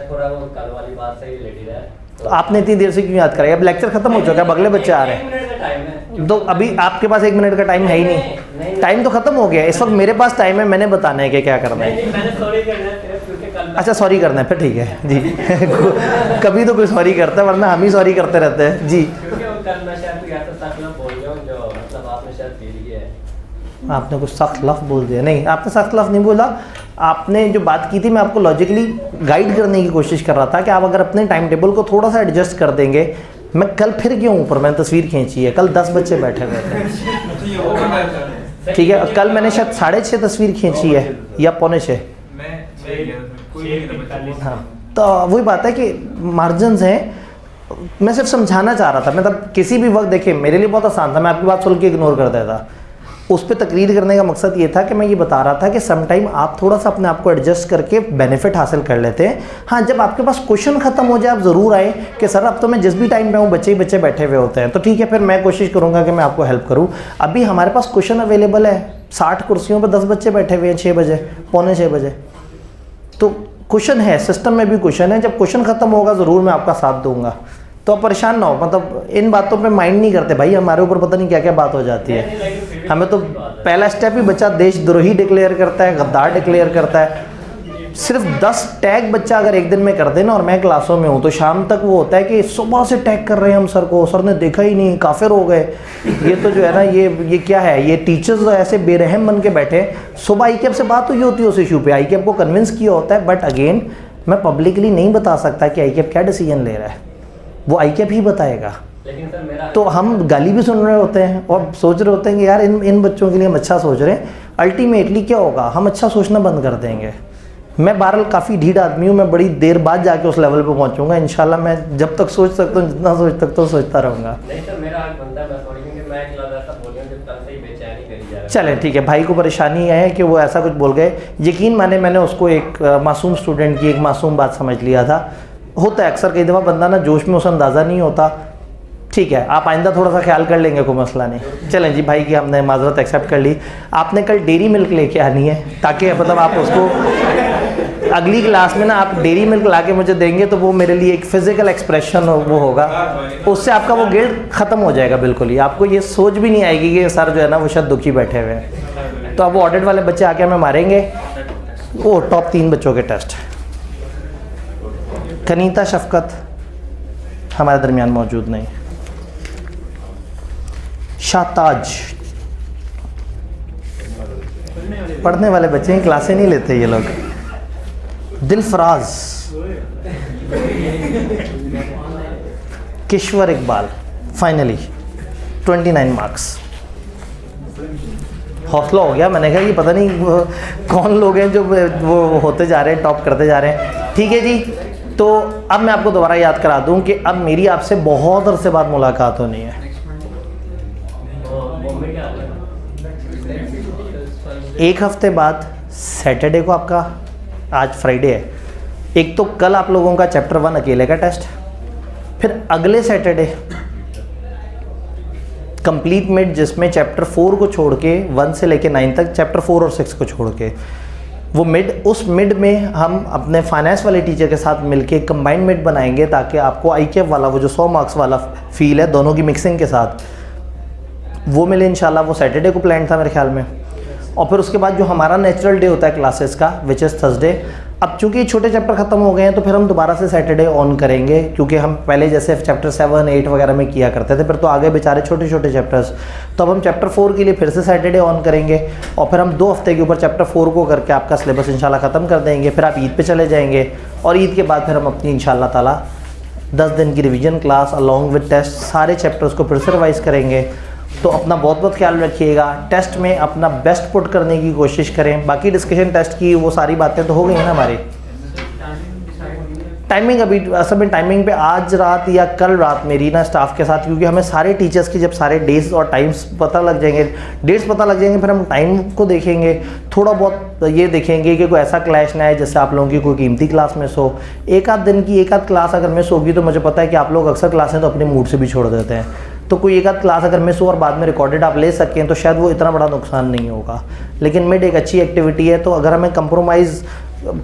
Speaker 5: थोड़ा वो कल वाली बात से रिलेटेड है।
Speaker 1: तो आपने इतनी देर से क्यों याद कराया? अब लेक्चर खत्म हो चुका है, अब अगले बच्चे आ रहे हैं।
Speaker 5: 1 मिनट का टाइम है।
Speaker 1: तो अभी आपके पास 1 मिनट का टाइम है ही नहीं, टाइम तो खत्म हो गया है। इस वक्त मेरे पास टाइम है, मैंने बताना है कि क्या करना है।
Speaker 5: नहीं, मैंने सॉरी करना है सिर्फ क्योंकि कल
Speaker 1: अच्छा सॉरी करना है, फिर ठीक है जी कभी तो कोई सॉरी करता है, वरना हम ही सॉरी करते रहते हैं जी।
Speaker 5: क्योंकि वो कल मैं शायद कोई ऐसा सख्त लफ्ज़ बोल गया हूँ जो मतलब आपने शायद पी लिया है।
Speaker 1: आपने कुछ सख्त लफ्ज़ बोल दिया? नहीं, आपने सख्त लफ्ज़ नहीं बोला। आपने जो बात की थी मैं आपको लॉजिकली गाइड करने की कोशिश कर रहा था कि आप अगर अपने टाइम टेबल को थोड़ा सा एडजस्ट कर देंगे। मैं कल फिर क्यों ऊपर मैंने तस्वीर खींची है, कल 10 बच्चे बैठे हुए थे, ठीक है। कल मैंने शायद 6:30 तस्वीर खींची है या 6:45। हाँ, तो वही बात है कि मार्जिनस हैं। मैं सिर्फ समझाना चाह रहा था, मतलब किसी भी वक्त देखिए मेरे लिए बहुत आसान था, मैं आपकी बात सुन के इग्नोर कर देता। उस पर तकरीर करने का मकसद ये था कि मैं ये बता रहा था कि सम टाइम आप थोड़ा सा अपने आप को एडजस्ट करके बेनिफिट हासिल कर लेते हैं। हाँ, जब आपके पास क्वेश्चन ख़त्म हो जाए आप ज़रूर आए कि सर अब तो मैं जिस भी टाइम पे हूँ बच्चे ही बच्चे बैठे हुए होते हैं, तो ठीक है फिर मैं कोशिश करूँगा कि मैं आपको हेल्प करूँ। अभी हमारे पास क्वेश्चन अवेलेबल है, 60 कुर्सियों पर 10 बच्चे बैठे हुए हैं 6 बजे, 5:45 बजे, तो क्वेश्चन है, सिस्टम में भी क्वेश्चन है। जब क्वेश्चन ख़त्म होगा ज़रूर मैं आपका साथ दूंगा, तो आप परेशान ना हो। मतलब इन बातों पे माइंड नहीं करते भाई, हमारे ऊपर पता नहीं क्या क्या बात हो जाती है। हमें तो पहला स्टेप ही बच्चा देशद्रोही डिक्लेयर करता है, गद्दार डिक्लेयर करता है। सिर्फ 10 टैग बच्चा अगर एक दिन में कर देना और मैं क्लासों में हूँ तो शाम तक वो होता है कि सुबह से टैग कर रहे हैं हम सर को, सर ने देखा ही नहीं, काफिर हो गए। ये तो जो है ना ये क्या है, ये टीचर्स ऐसे बेरहम बन के बैठे। सुबह आईकेप से बात हुई होती है उस इशू पे, आईकेप को कन्विंस किया होता है, बट अगेन मैं पब्लिकली नहीं बता सकता कि आईकेप क्या डिसीजन ले रहा है, वो आईकेप ही बताएगा।
Speaker 5: लेकिन सर मेरा
Speaker 1: तो हम गाली भी सुन रहे होते हैं और सोच रहे होते हैं कि यार इन बच्चों के लिए हम अच्छा सोच रहे हैं। अल्टीमेटली क्या होगा, हम अच्छा सोचना बंद कर देंगे। मैं बहरहाल काफ़ी ढीठ आदमी हूँ, मैं बड़ी देर बाद जाके उस लेवल पे पहुँचूंगा इंशाल्लाह। मैं जब तक सोच सकता हूँ, जितना सोच सकता हूँ सोचता रहूँगा।
Speaker 5: नहीं सर, मेरा हक बनता है, मैं सॉरी क्योंकि मैं एक लफ्ज़ ऐसा बोल गया जो कल से ही बेचैनी करी जा रहा है।
Speaker 1: चले ठीक है, भाई को परेशानी है कि वो ऐसा कुछ बोल गए। यकीन माने मैंने उसको एक मासूम स्टूडेंट की एक मासूम बात समझ लिया था। होता है अक्सर, कई दफ़ा बंदा ना जोश में उसे अंदाज़ा नहीं होता। ठीक है, आप आइंदा थोड़ा सा ख्याल कर लेंगे, कोई मसला नहीं। चलें जी, भाई की हमने माजरत एक्सेप्ट कर ली। आपने कल डेयरी मिल्क लेके आनी है, ताकि मतलब आप उसको अगली क्लास में ना आप डेयरी मिल्क ला के मुझे देंगे तो वो मेरे लिए एक फ़िज़िकल एक्सप्रेशन वो होगा, उससे आपका वो गिल्ट ख़त्म हो जाएगा बिल्कुल ही। आपको ये सोच भी नहीं आएगी कि सर जो है ना वो शायद दुखी बैठे हुए हैं। तो अब वो ऑडिट वाले बच्चे आके हमें मारेंगे। वो टॉप 3 बच्चों के टेस्ट। कनीता शफकत हमारे दरमियान मौजूद नहीं। शाहताज पढ़ने वाले बच्चे हैं, क्लासें नहीं लेते ये लोग। दिलफराज, किश्वर इकबाल, फाइनली 29 मार्क्स। हौसला हो गया, मैंने कहा कि पता नहीं कौन लोग हैं जो वो होते जा रहे हैं, टॉप करते जा रहे हैं। ठीक है जी, तो अब मैं आपको दोबारा याद करा दूं कि अब मेरी आपसे बहुत अरसे बाद मुलाकात होनी है। एक हफ्ते बाद सैटरडे को आपका, आज फ्राइडे है, एक तो कल आप लोगों का चैप्टर 1 अकेले का टेस्ट, फिर अगले सैटरडे कंप्लीट मिड जिसमें चैप्टर 4 को छोड़ के 1 से लेके 9 तक, चैप्टर 4 और 6 को छोड़ के वो मिड, उस मिड में हम अपने फाइनेंस वाले टीचर के साथ मिलके कंबाइंड मिड बनाएंगे ताकि आपको आईकेएफ वाला वो जो 100 मार्क्स वाला फील है दोनों की मिक्सिंग के साथ वो मिले इंशाल्लाह। वो सैटरडे को प्लान था मेरे ख्याल में। और फिर उसके बाद जो हमारा नेचुरल डे होता है क्लासेस का, विच इज़ थर्सडे। अब चूँकि छोटे चैप्टर ख़त्म हो गए हैं तो फिर हम दोबारा से सैटरडे ऑन करेंगे, क्योंकि हम पहले जैसे चैप्टर 7, 8 वगैरह में किया करते थे, फिर तो आगे बेचारे छोटे छोटे चैप्टर्स, तो अब हम चैप्टर 4 के लिए फिर से सैटरडे ऑन करेंगे और फिर हम 2 हफ्ते के ऊपर चैप्टर 4 को करके आपका सिलेबस इंशाल्लाह ख़त्म कर देंगे। फिर आप ईद पे चले जाएंगे और ईद के बाद फिर हम अपनी इंशाल्लाह ताला 10 दिन की revision class along with test सारे चैप्टर्स को फिर से रिवाइज़ करेंगे। तो अपना बहुत बहुत ख्याल रखिएगा, टेस्ट में अपना बेस्ट पुट करने की कोशिश करें। बाकी डिस्कशन टेस्ट की वो सारी बातें तो हो गई हैं ना हमारी। टाइमिंग अभी असल में टाइमिंग पे आज रात या कल रात मेरी ना स्टाफ के साथ, क्योंकि हमें सारे टीचर्स की जब सारे डेज और टाइम्स पता लग जाएंगे, डेट्स पता लग जाएंगे, फिर हम टाइम को देखेंगे, थोड़ा बहुत ये देखेंगे कि कोई ऐसा क्लैश ना आए जिससे आप लोगों की कोई कीमती क्लास मिस हो। एक आध दिन की एक आध क्लास अगर मिस होगी तो मुझे पता है कि आप लोग अक्सर क्लासें तो अपने मूड से भी छोड़ देते हैं, तो कोई एक आध क्लास अगर मिस हो और बाद में रिकॉर्डेड आप ले सकें तो शायद वो इतना बड़ा नुकसान नहीं होगा। लेकिन मिड एक अच्छी एक्टिविटी है, तो अगर हमें कंप्रोमाइज़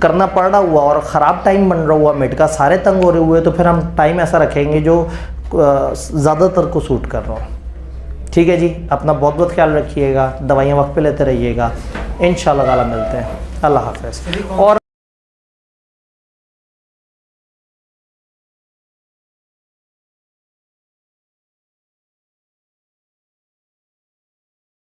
Speaker 1: करना पड़ रहा हुआ और ख़राब टाइम बन रहा हुआ, मिड का सारे तंग हो रहे हुए, तो फिर हम टाइम ऐसा रखेंगे जो ज़्यादातर को सूट कर रहा हो। ठीक है जी, अपना बहुत बहुत ख्याल रखिएगा, दवाइयाँ वक्त पे लेते रहिएगा, इंशाल्लाह ताला मिलते हैं। अल्लाह हाफ़िज़। और